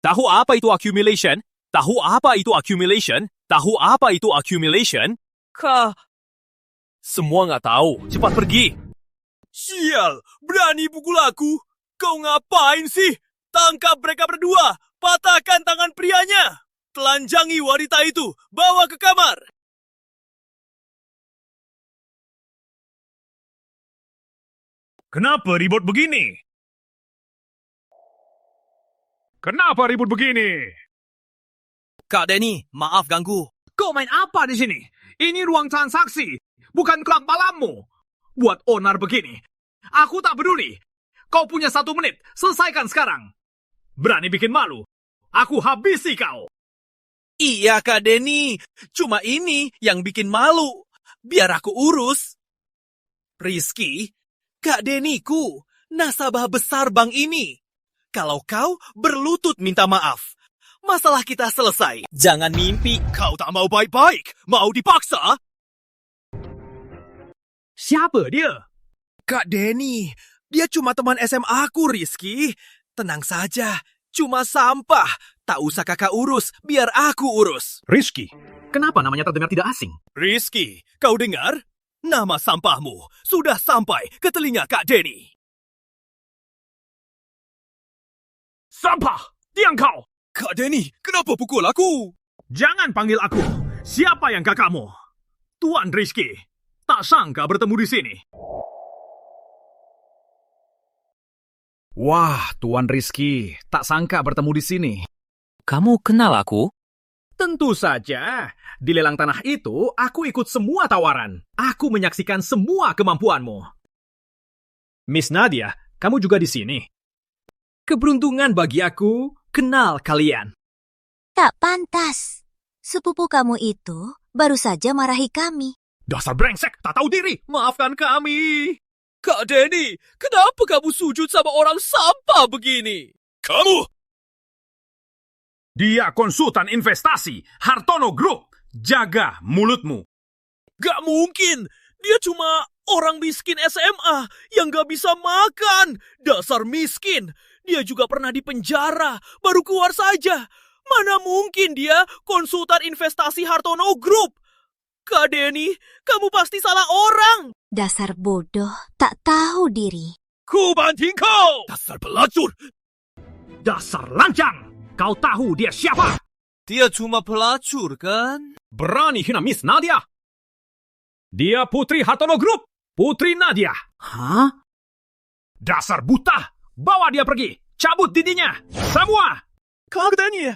Tahu apa itu accumulation? Tahu apa itu accumulation? Tahu apa itu accumulation? Semua nggak tahu. Cepat pergi. Sial, berani pukul aku. Kau ngapain sih? Tangkap mereka berdua. Patahkan tangan prianya. Telanjangi wanita itu. Bawa ke kamar. Kenapa ribut begini? Kenapa ribut begini? Kak Denny, maaf ganggu. Kau main apa di sini? Ini ruang transaksi, bukan klub malammu. Buat onar begini, aku tak peduli. Kau punya 1 menit, selesaikan sekarang. Berani bikin malu, aku habisi kau. Iya Kak Denny, cuma ini yang bikin malu. Biar aku urus. Rizky, Kak Denny-ku, nasabah besar bank ini. Kalau kau berlutut minta maaf, masalah kita selesai. Jangan mimpi. Kau tak mau baik-baik, mau dipaksa? Siapa dia? Kak Denny, dia cuma teman SMA aku, Rizky. Tenang saja, cuma sampah. Tak usah kakak urus, biar aku urus. Rizky, kenapa namanya terdengar tidak asing? Rizky, kau dengar? Nama sampahmu sudah sampai ke telinga Kak Denny. Sampah! Diam kau! Kak Denny, kenapa pukul aku? Jangan panggil aku. Siapa yang kakakmu? Tuan Rizky. Tak sangka bertemu di sini. Wah, Tuan Rizky. Tak sangka bertemu di sini. Kamu kenal aku? Tentu saja. Di lelang tanah itu, aku ikut semua tawaran. Aku menyaksikan semua kemampuanmu. Miss Nadia, kamu juga di sini. Keberuntungan bagi aku kenal kalian. Tak pantas. Sepupu kamu itu baru saja marahi kami. Dasar brengsek, tak tahu diri. Maafkan kami. Kak Denny, kenapa kamu sujud sama orang sampah begini? Kamu! Dia konsultan investasi, Hartono Group. Jaga mulutmu. Gak mungkin. Dia cuma orang miskin SMA yang gak bisa makan. Dasar miskin. Dia juga pernah di penjara, baru keluar saja. Mana mungkin dia konsultan investasi Hartono Group? Kak Denny, kamu pasti salah orang. Dasar bodoh, tak tahu diri. Ku banting kau! Dasar pelacur! Dasar lancang! Kau tahu dia siapa? Dia cuma pelacur, kan? Berani hina Miss Nadia? Dia putri Hartono Group, Putri Nadia. Hah? Dasar buta! Bawa dia pergi! Cabut didinya! Semua! Kak Denny,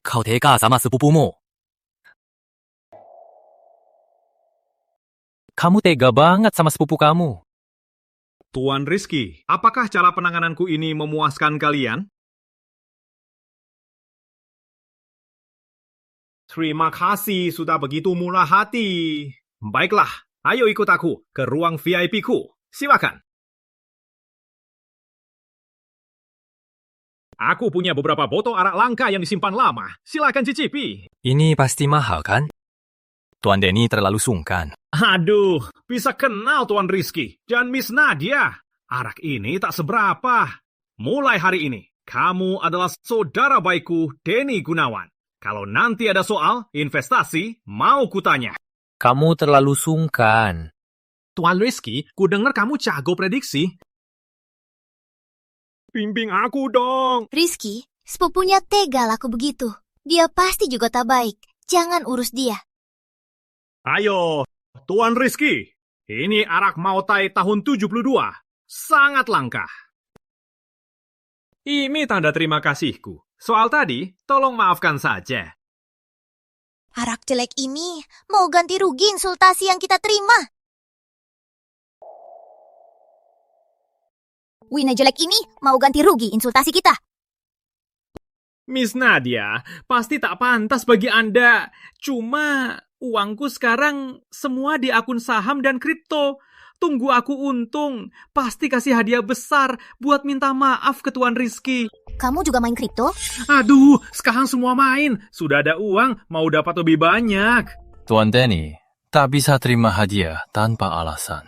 Kau tega sama sepupumu. Kamu tega banget sama sepupu kamu. Tuan Rizky, apakah cara penangananku ini memuaskan kalian? Terima kasih sudah begitu murah hati. Baiklah, ayo ikut aku ke ruang VIP ku. Silakan. Aku punya beberapa botol arak langka yang disimpan lama. Silakan cicipi. Ini pasti mahal, kan? Tuan Denny terlalu sungkan. Aduh, bisa kenal Tuan Rizky dan Miss Nadia. Arak ini tak seberapa. Mulai hari ini, kamu adalah saudara baikku, Denny Gunawan. Kalau nanti ada soal investasi, mau kutanya. Kamu terlalu sungkan. Tuan Rizky, ku dengar kamu jago prediksi. Bimbing aku dong. Rizky, sepupunya tega laku begitu. Dia pasti juga tak baik. Jangan urus dia. Ayo, Tuan Rizky. Ini arak Mautai tahun 72. Sangat langka. Ini tanda terima kasihku. Soal tadi, tolong maafkan saja. Arak jelek ini mau ganti rugi insultasi yang kita terima. Wina jelek ini mau ganti rugi insultasi kita. Miss Nadia, pasti tak pantas bagi Anda. Cuma uangku sekarang semua di akun saham dan kripto. Tunggu aku untung. Pasti kasih hadiah besar buat minta maaf ke Tuan Rizky. Kamu juga main kripto? Aduh, sekarang semua main. Sudah ada uang, mau dapat lebih banyak. Tuan Denny tak bisa terima hadiah tanpa alasan.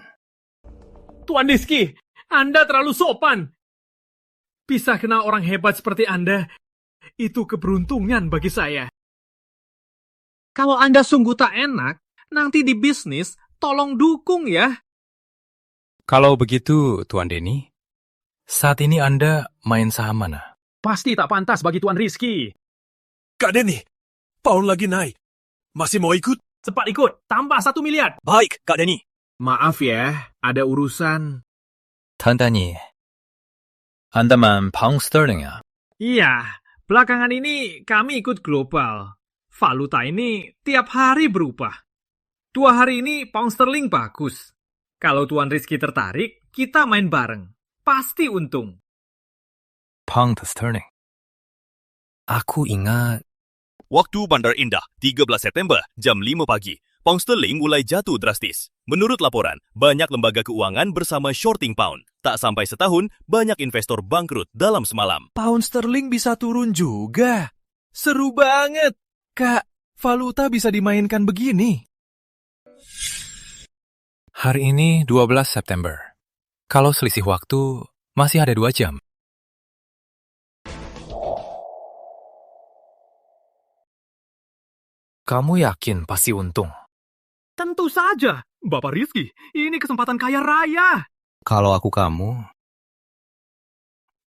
Tuan Rizky, Anda terlalu sopan. Bisa kenal orang hebat seperti Anda, itu keberuntungan bagi saya. Kalau Anda sungguh tak enak, nanti di bisnis, tolong dukung ya. Kalau begitu, Tuan Denny, saat ini Anda main saham mana? Pasti tak pantas bagi Tuan Rizky. Kak Denny, pound lagi naik. Masih mau ikut? Cepat ikut, tambah 1 miliar. Baik, Kak Denny. Maaf ya, ada urusan. Tuan Denny, Anda main pound sterling ya? Iya, belakangan ini kami ikut global. Valuta ini tiap hari berubah. 2 hari ini pound sterling bagus. Kalau Tuan Rizky tertarik, kita main bareng. Pasti untung. Pound sterling. Aku ingat. Waktu Bandar Indah, 13 September, jam 5 pagi. Pound sterling mulai jatuh drastis. Menurut laporan, banyak lembaga keuangan bersama shorting pound. Tak sampai setahun, banyak investor bangkrut dalam semalam. Pound sterling bisa turun juga. Seru banget. Kak, valuta bisa dimainkan begini. Hari ini 12 September. Kalau selisih waktu, masih ada 2 jam. Kamu yakin pasti untung? Tentu saja, Bapak Rizky. Ini kesempatan kaya raya. Kalau aku kamu,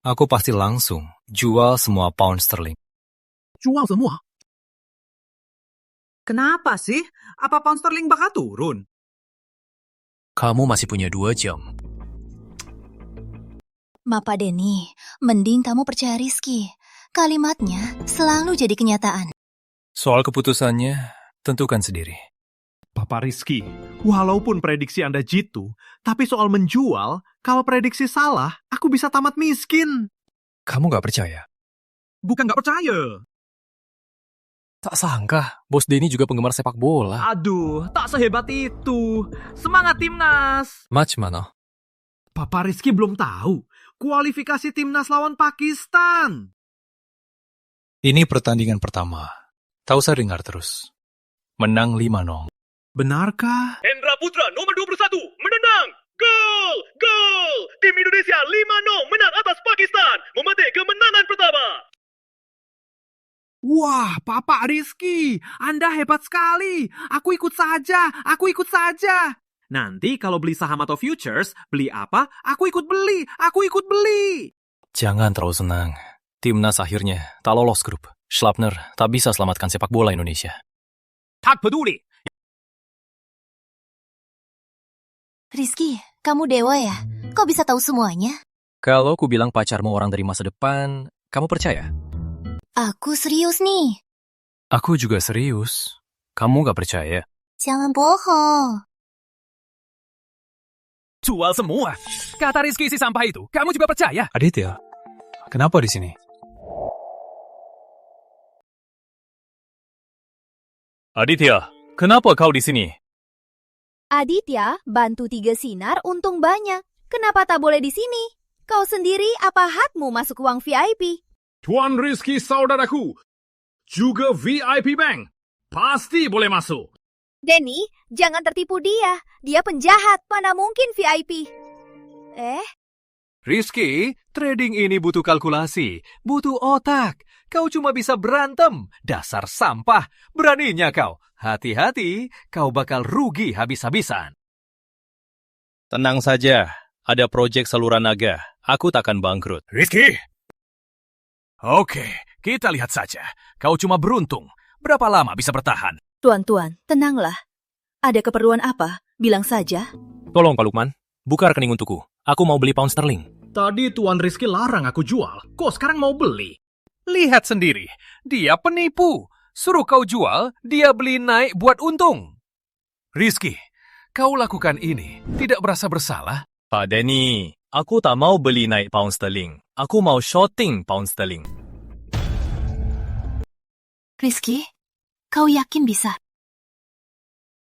aku pasti langsung jual semua pound sterling. Jual semua? Kenapa sih? Apa pound sterling bakal turun? Kamu masih punya 2 jam. Bapak Denny, mending kamu percaya Rizky. Kalimatnya selalu jadi kenyataan. Soal keputusannya, tentukan sendiri. Bapak Rizky, walaupun prediksi Anda jitu, tapi soal menjual, kalau prediksi salah, aku bisa tamat miskin. Kamu gak percaya? Bukan gak percaya. Tak sangka, Bos Denny juga penggemar sepak bola. Aduh, tak sehebat itu. Semangat timnas. Match mana? Bapak Rizky belum tahu. Kualifikasi timnas lawan Pakistan. Ini pertandingan pertama. Tak usah dengar terus. Menang 5-0. Benarkah? Hendra Putra nomor 21 menendang. Gol! Gol! Tim Indonesia 5-0 menang atas Pakistan. Memetik kemenangan pertama. Wah, Bapak Rizky, Anda hebat sekali. Aku ikut saja, aku ikut saja. Nanti kalau beli saham atau futures, beli apa? Aku ikut beli. Jangan terlalu senang. Timnas akhirnya tak lolos grup. Schlappner tak bisa selamatkan sepak bola Indonesia. Tak peduli. Rizky, kamu dewa ya? Kok bisa tahu semuanya? Kalau ku bilang pacarmu orang dari masa depan, kamu percaya? Aku serius nih. Aku juga serius. Kamu gak percaya? Jangan bohong. Jual semua. Kata Rizky si sampah itu, kamu juga percaya? Aditya, kenapa di sini? Aditya, kenapa kau di sini? Aditya, bantu 3 sinar untung banyak. Kenapa tak boleh di sini? Kau sendiri apa hakmu masuk uang VIP? Tuan Rizky saudaraku, juga VIP Bank. Pasti boleh masuk. Denny, jangan tertipu dia. Dia penjahat, mana mungkin VIP. Rizky, trading ini butuh kalkulasi, butuh otak. Kau cuma bisa berantem, dasar sampah. Beraninya kau. Hati-hati, kau bakal rugi habis-habisan. Tenang saja, ada proyek saluran naga. Aku takkan bangkrut. Rizky! Oke, kita lihat saja. Kau cuma beruntung. Berapa lama bisa bertahan? Tuan-tuan, tenanglah. Ada keperluan apa? Bilang saja. Tolong Pak Lukman, buka rekening untukku. Aku mau beli pound sterling. Tadi Tuan Rizky larang aku jual. Kok sekarang mau beli? Lihat sendiri, dia penipu. Suruh kau jual, dia beli naik buat untung. Rizky, kau lakukan ini tidak merasa bersalah? Pak Denny, aku tak mau beli naik pound sterling. Aku mau shorting pound sterling. Rizky, kau yakin bisa?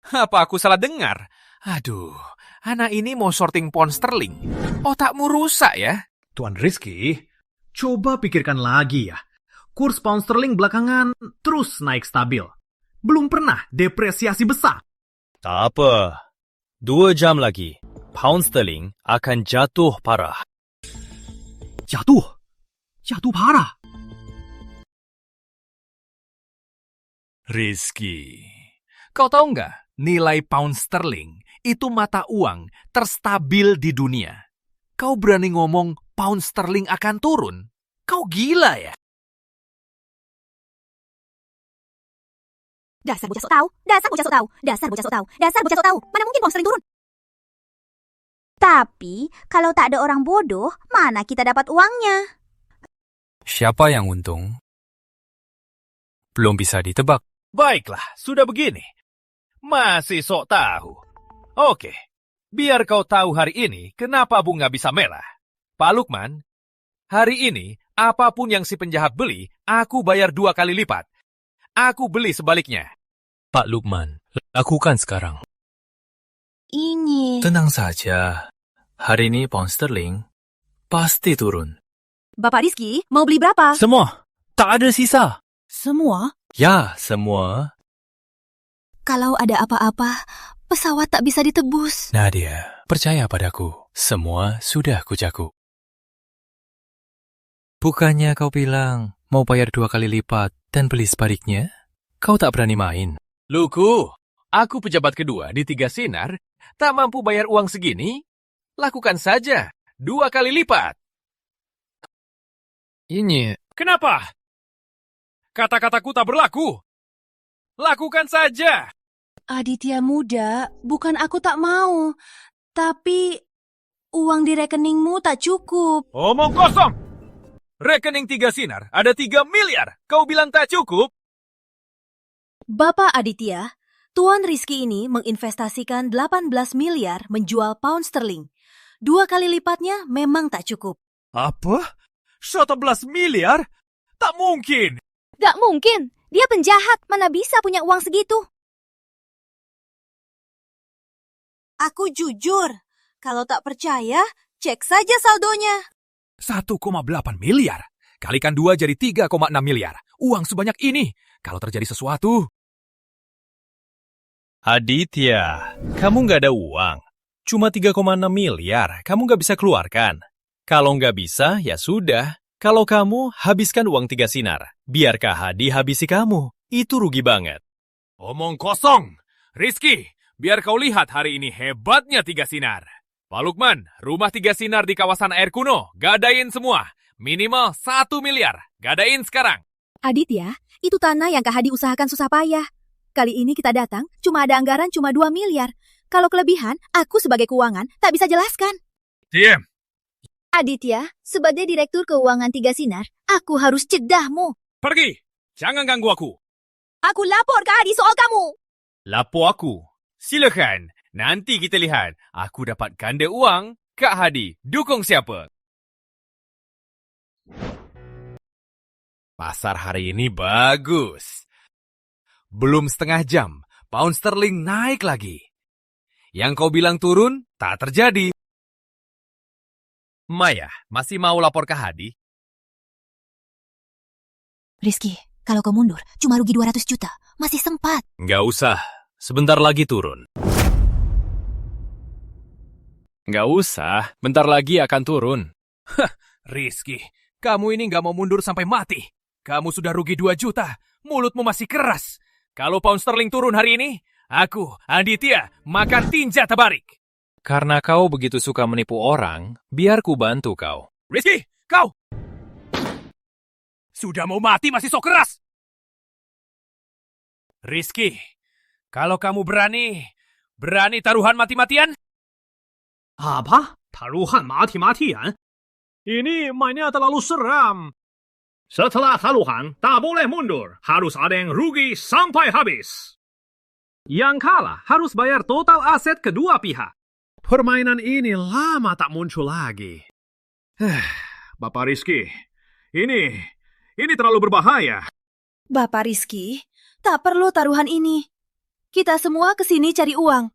Apa aku salah dengar? Aduh, anak ini mau sorting pound sterling. Otakmu rusak ya? Tuan Rizky, coba pikirkan lagi ya. Kurs pound sterling belakangan terus naik stabil. Belum pernah depresiasi besar. Tak apa. 2 jam lagi, pound sterling akan jatuh parah. Jatuh? Jatuh parah? Rizky, kau tahu nggak nilai pound sterling itu mata uang terstabil di dunia. Kau berani ngomong pound sterling akan turun? Kau gila ya? Dasar bocah sok tahu, dasar bocah sok tahu, dasar bocah sok tahu, dasar bocah sok tahu. Mana mungkin pound sterling turun? Tapi, kalau tak ada orang bodoh, mana kita dapat uangnya? Siapa yang untung? Belum bisa ditebak. Baiklah, sudah begini. Masih sok tahu. Oke, biar kau tahu hari ini kenapa bunga bisa merah. Pak Lukman, hari ini apapun yang si penjahat beli, aku bayar 2 kali lipat. Aku beli sebaliknya. Pak Lukman, lakukan sekarang. Ini. Tenang saja. Hari ini pound sterling pasti turun. Bapak Rizky, mau beli berapa? Semua. Tak ada sisa. Semua? Ya, semua. Kalau ada apa-apa, pesawat tak bisa ditebus. Nadia, percaya padaku. Semua sudah kucakup. Bukannya kau bilang mau bayar 2 kali lipat dan beli sebaliknya? Kau tak berani main. Luku, aku pejabat kedua di 3 sinar, tak mampu bayar uang segini? Lakukan saja, 2 kali lipat. Ini. Kenapa? Kata-kataku tak berlaku. Lakukan saja. Aditya muda, bukan aku tak mau. Tapi uang di rekeningmu tak cukup. Omong kosong. Rekening 3 sinar ada 3 miliar. Kau bilang tak cukup? Bapak Aditya, Tuan Rizky ini menginvestasikan 18 miliar menjual pound sterling. 2 kali lipatnya memang tak cukup. Apa? 11 miliar? Tak mungkin. Gak mungkin. Dia penjahat. Mana bisa punya uang segitu? Aku jujur. Kalau tak percaya, cek saja saldonya. 1,8 miliar. Kalikan 2 jadi 3,6 miliar. Uang sebanyak ini. Kalau terjadi sesuatu... Aditya, kamu nggak ada uang. Cuma 3,6 miliar, kamu nggak bisa keluarkan. Kalau nggak bisa, ya sudah. Kalau kamu, habiskan uang 3 sinar. Biarkah Hadi habisi kamu. Itu rugi banget. Omong kosong. Rizky, biar kau lihat hari ini hebatnya 3 sinar. Pak Lukman, rumah 3 sinar di kawasan air kuno. Gadain semua. Minimal 1 miliar. Gadain sekarang. Aditya, itu tanah yang Kak Hadi usahakan susah payah. Kali ini kita datang, cuma ada anggaran cuma 2 miliar. Kalau kelebihan, aku sebagai keuangan tak bisa jelaskan. Diam. Aditya, sebagai Direktur Keuangan 3 Sinar, aku harus cegahmu. Pergi. Jangan ganggu aku. Aku lapor Kak Hadi soal kamu. Lapor aku. Silakan. Nanti kita lihat. Aku dapat ganda uang. Kak Hadi, dukung siapa? Pasar hari ini bagus. Belum setengah jam, pound sterling naik lagi. Yang kau bilang turun, tak terjadi. Maya, masih mau lapor ke Hadi? Rizky, kalau kau mundur, cuma rugi 200 juta. Masih sempat. Nggak usah, sebentar lagi turun. Nggak usah, bentar lagi akan turun. Rizky, kamu ini nggak mau mundur sampai mati. Kamu sudah rugi 2 juta, mulutmu masih keras. Kalau pound sterling turun hari ini, aku, Aditya, makan tinja terbalik. Karena kau begitu suka menipu orang, biar ku bantu kau. Rizky, kau! Sudah mau mati masih sok keras. Rizky, kalau kamu berani taruhan mati-matian? Apa? Taruhan mati-matian? Ini mainnya terlalu seram. Setelah taruhan, tak boleh mundur. Harus ada yang rugi sampai habis. Yang kalah harus bayar total aset kedua pihak. Permainan ini lama tak muncul lagi. Bapak Rizky, ini terlalu berbahaya. Bapak Rizky, tak perlu taruhan ini. Kita semua kesini cari uang.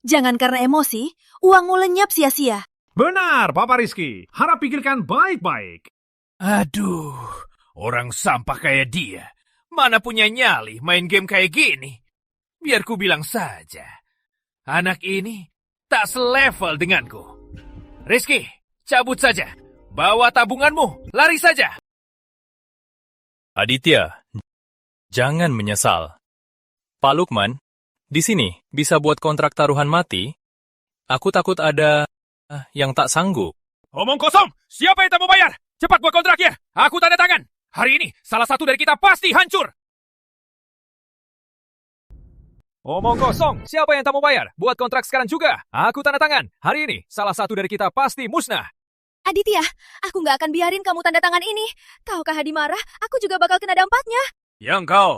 Jangan karena emosi, uangmu lenyap sia-sia. Benar, Bapak Rizky. Harap pikirkan baik-baik. Aduh, orang sampah kayak dia. Mana punya nyali main game kayak gini? Biar ku bilang saja. Anak ini tak selevel denganku. Rizky, cabut saja. Bawa tabunganmu, lari saja. Aditya, jangan menyesal. Pak Lukman, di sini bisa buat kontrak taruhan mati. Aku takut ada yang tak sanggup. Omong kosong, siapa yang tak mau bayar? Cepat buat kontraknya, aku tanda tangan. Hari ini salah satu dari kita pasti hancur. Omong kosong, siapa yang tak mau bayar? Buat kontrak sekarang juga, aku tanda tangan. Hari ini salah satu dari kita pasti musnah. Aditya, aku nggak akan biarin kamu tanda tangan ini. Tahukah Hadi marah, aku juga bakal kena dampaknya. Yang kau,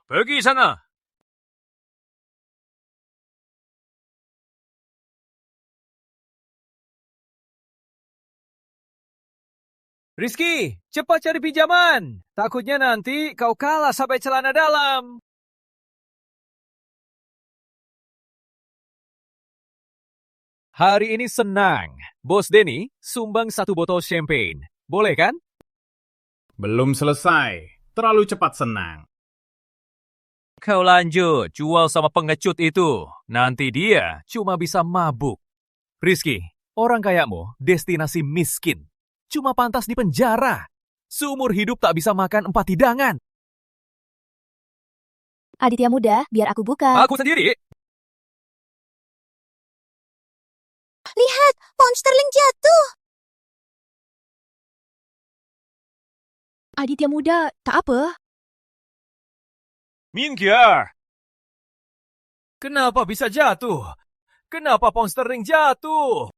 pergi sana. Rizky, cepat cari pinjaman. Takutnya nanti kau kalah sampai celana dalam. Hari ini senang. Bos Denny sumbang 1 botol champagne. Boleh kan? Belum selesai. Terlalu cepat senang. Kau lanjut, jual sama pengecut itu. Nanti dia cuma bisa mabuk. Rizky, orang kayamu destinasi miskin. Cuma pantas di penjara. Seumur hidup tak bisa makan 4 hidangan. Aditya muda, biar aku buka. Aku sendiri. Lihat, pound sterling jatuh. Aditya muda, tak apa. Mingyar. Kenapa bisa jatuh? Kenapa pound sterling jatuh?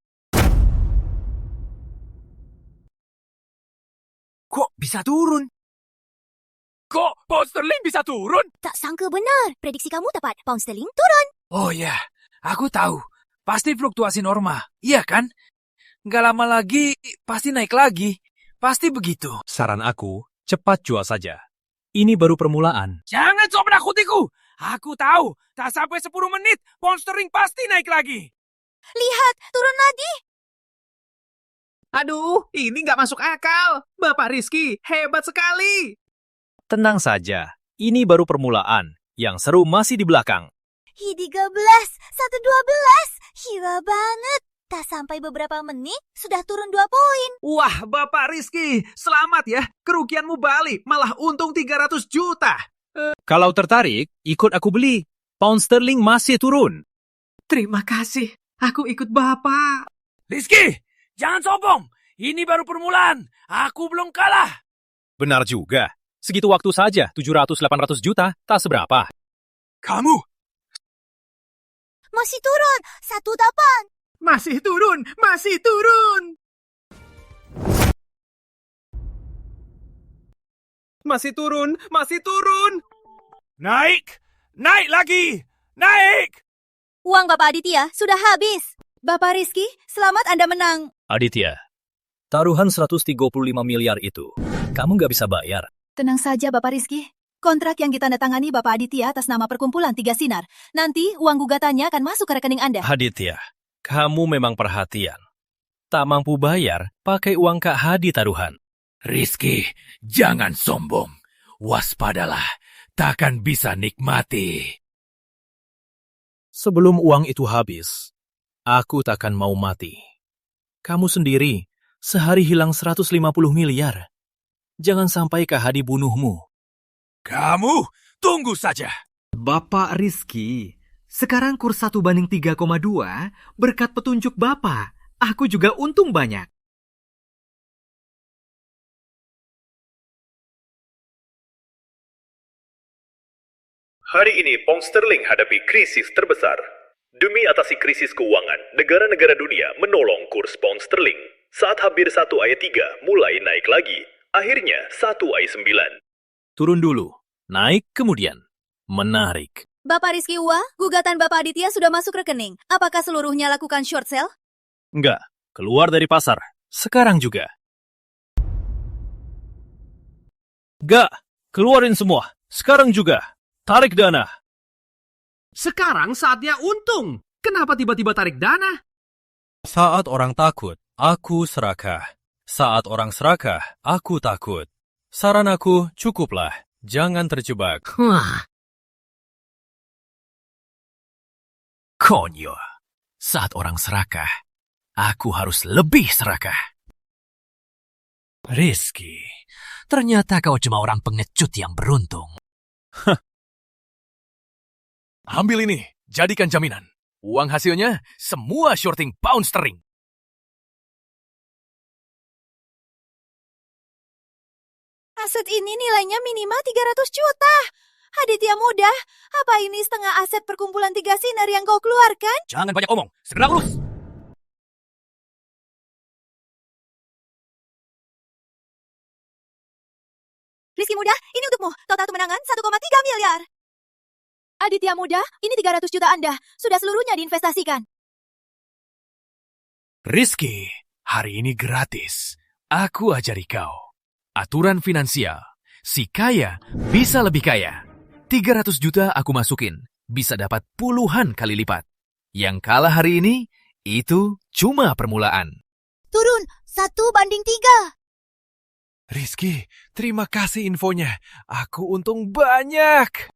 Kok bisa turun? Kok pound sterling bisa turun? Tak sangka benar. Prediksi kamu tepat. Pound sterling turun. Oh ya, aku tahu. Pasti fluktuasi normal, iya kan? Nggak lama lagi, pasti naik lagi. Pasti begitu. Saran aku, cepat jual saja. Ini baru permulaan. Jangan coba menakutiku. Aku tahu, tak sampai 10 menit, pound sterling pasti naik lagi. Lihat, turun lagi. Aduh, ini nggak masuk akal. Bapak Rizky, hebat sekali. Tenang saja, ini baru permulaan. Yang seru masih di belakang. I13, 112. Gila banget. Tak sampai beberapa menit, sudah turun 2 poin. Wah, Bapak Rizky, selamat ya. Kerugianmu balik, malah untung 300 juta. Kalau tertarik, ikut aku beli. Pound sterling masih turun. Terima kasih, aku ikut Bapak. Rizky, jangan sombong. Ini baru permulaan. Aku belum kalah. Benar juga. Segitu waktu saja, 700-800 juta, tak seberapa. Kamu Masih turun, 18. Masih turun, masih turun. Masih turun, masih turun. naik, naik lagi, naik. Uang Bapak Aditya sudah habis. Bapak Rizky, selamat Anda menang. Aditya, taruhan 135 miliar itu, kamu nggak bisa bayar. Tenang saja Bapak Rizky. Kontrak yang ditandatangani Bapak Aditya atas nama Perkumpulan Tiga Sinar. Nanti uang gugatannya akan masuk ke rekening Anda. Aditya, kamu memang perhatian. Tak mampu bayar, pakai uang Kak Hadi taruhan. Rizky, jangan sombong. Waspadalah, takkan bisa nikmati. Sebelum uang itu habis, aku takkan mau mati. Kamu sendiri, sehari hilang 150 miliar. Jangan sampai Kak Hadi bunuhmu. Kamu, tunggu saja. Bapak Rizky, sekarang kurs 1:3,2 berkat petunjuk Bapak. Aku juga untung banyak. Hari ini pound sterling hadapi krisis terbesar. Demi atasi krisis keuangan, negara-negara dunia menolong kurs pound sterling. Saat hampir 1/3 mulai naik lagi, akhirnya 1/9. Turun dulu, naik kemudian. Menarik. Bapak Rizky Uwa, gugatan Bapak Aditya sudah masuk rekening. Apakah seluruhnya lakukan short sale? Enggak, keluar dari pasar. Sekarang juga. Enggak, keluarin semua. Sekarang juga. Tarik dana. Sekarang saatnya untung. Kenapa tiba-tiba tarik dana? Saat orang takut, aku serakah. Saat orang serakah, aku takut. Saran aku, cukuplah. Jangan terjebak. Konyo, saat orang serakah, aku harus lebih serakah. Rizky, ternyata kau cuma orang pengecut yang beruntung. Ambil ini, jadikan jaminan. Uang hasilnya semua shorting pound sterling. Aset ini nilainya minimal 300 juta. Aditya muda, apa ini setengah aset perkumpulan Tiga Sinar yang kau keluarkan? Jangan banyak omong, segera urus. Rizky muda, ini untukmu. Total kemenangan 1,3 miliar. Aditya muda, ini 300 juta Anda. Sudah seluruhnya diinvestasikan. Rizky, hari ini gratis. Aku ajari kau. Aturan finansial. Si kaya bisa lebih kaya. 300 juta aku masukin. Bisa dapat puluhan kali lipat. Yang kalah hari ini, itu cuma permulaan. Turun, 1:3. Rizky, terima kasih infonya. Aku untung banyak.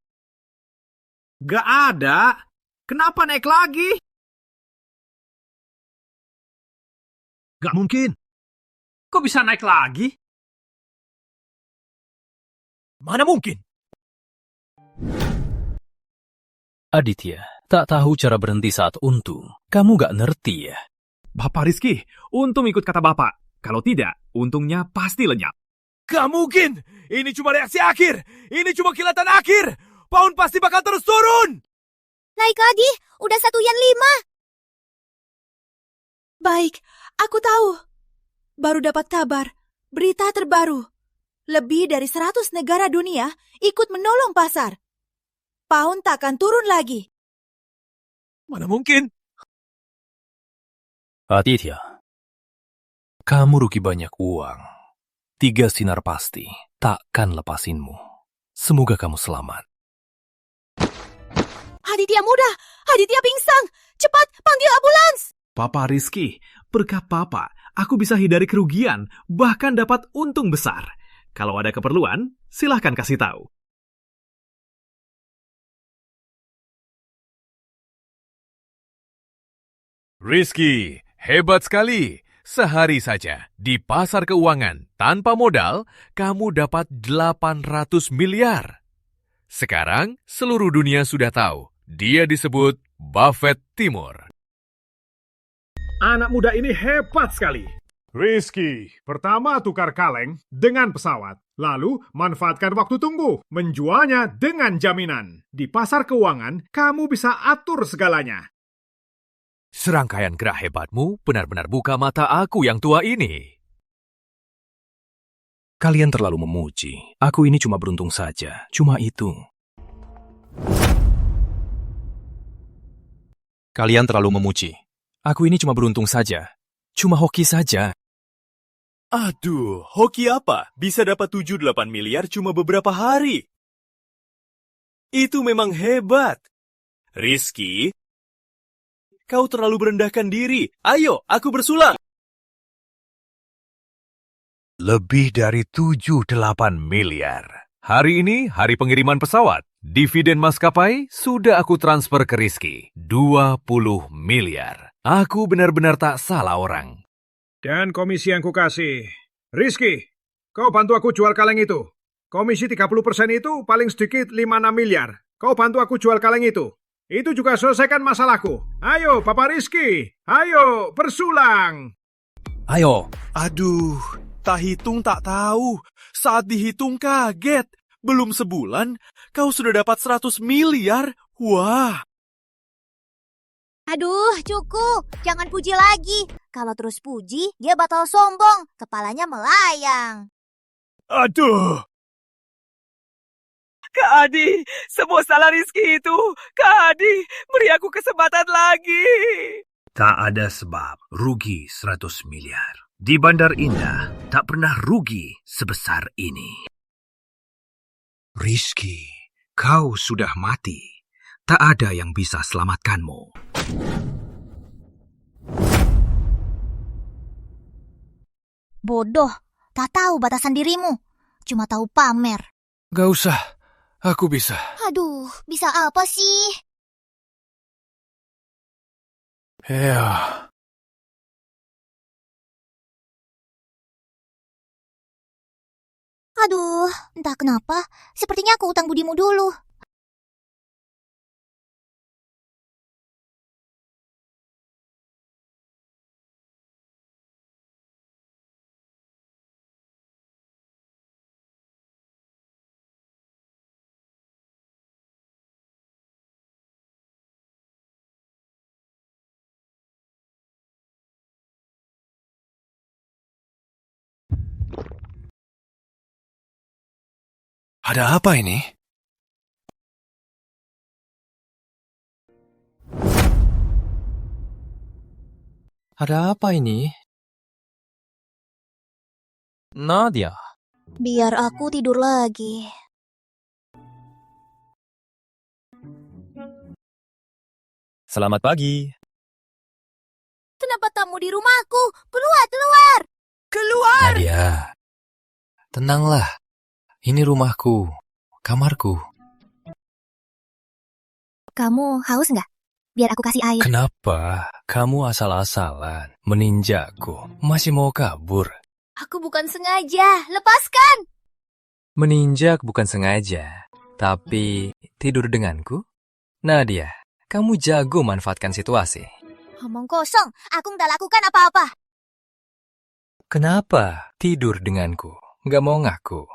Gak ada. Kenapa naik lagi? Gak mungkin. Kok bisa naik lagi? Mana mungkin? Aditya, tak tahu cara berhenti saat untung. Kamu gak ngerti ya? Bapak Rizky, untung ikut kata Bapak. Kalau tidak, untungnya pasti lenyap. Gak mungkin! Ini cuma reaksi akhir! Ini cuma kilatan akhir! Pound pasti bakal terus turun! Naik lagi, udah 1/5. Baik, aku tahu. Baru dapat kabar, berita terbaru. Lebih dari 100 negara dunia ikut menolong pasar. Pound takkan turun lagi. Mana mungkin? Aditya, kamu rugi banyak uang. Tiga Sinar pasti takkan lepasinmu. Semoga kamu selamat. Aditya muda, Aditya pingsan. Cepat, panggil ambulans. Papa Rizky, berkat Papa, aku bisa hindari kerugian, bahkan dapat untung besar. Kalau ada keperluan, silahkan kasih tahu. Rizky, hebat sekali. Sehari saja di pasar keuangan tanpa modal, kamu dapat 800 miliar. Sekarang seluruh dunia sudah tahu, dia disebut Buffett Timur. Anak muda ini hebat sekali. Rizky, pertama tukar kaleng dengan pesawat. Lalu manfaatkan waktu tunggu, menjualnya dengan jaminan. Di pasar keuangan, kamu bisa atur segalanya. Serangkaian gerak hebatmu benar-benar buka mata aku yang tua ini. Kalian terlalu memuji. Aku ini cuma beruntung saja. Cuma itu. Kalian terlalu memuji. Aku ini cuma beruntung saja. Cuma hoki saja. Aduh, hoki apa? Bisa dapat 7-8 miliar cuma beberapa hari. Itu memang hebat. Rizky, kau terlalu merendahkan diri. Ayo, aku bersulang. Lebih dari 7-8 miliar. Hari ini hari pengiriman pesawat. Dividen maskapai sudah aku transfer ke Rizky. 20 miliar. Aku benar-benar tak salah orang. Dan komisi yang kukasih. Rizky, kau bantu aku jual kaleng itu. Komisi 30% itu paling sedikit 5-6 miliar. Kau bantu aku jual kaleng itu. Itu juga selesaikan masalahku. Ayo, Bapak Rizky. Ayo, bersulang. Ayo. Aduh, tak hitung tak tahu. Saat dihitung kaget. Belum sebulan, kau sudah dapat 100 miliar. Wah. Aduh, cukup. Jangan puji lagi. Kalau terus puji, dia bakal sombong. Kepalanya melayang. Aduh. Kak Adi, semua salah Rizky itu. Kak Adi, beri aku kesempatan lagi. Tak ada sebab rugi 100 miliar. Di Bandar Indah, tak pernah rugi sebesar ini. Rizky, kau sudah mati. Tak ada yang bisa selamatkanmu. Bodoh, tak tahu batasan dirimu. Cuma tahu pamer. Gak usah, aku bisa. Aduh, bisa apa sih? Ya. Aduh, entah kenapa. Sepertinya aku utang budimu dulu. Ada apa ini? Ada apa ini? Nadia. Biar aku tidur lagi. Selamat pagi. Kenapa tamu di rumahku? Keluar, keluar! Keluar! Nadia. Tenanglah. Ini rumahku. Kamarku. Kamu haus nggak? Biar aku kasih air. Kenapa kamu asal-asalan meninjakku? Masih mau kabur? Aku bukan sengaja. Lepaskan! Meninjak bukan sengaja, tapi tidur denganku? Nadia, kamu jago manfaatkan situasi. Omong kosong, aku nggak lakukan apa-apa. Kenapa tidur denganku? Nggak mau ngaku?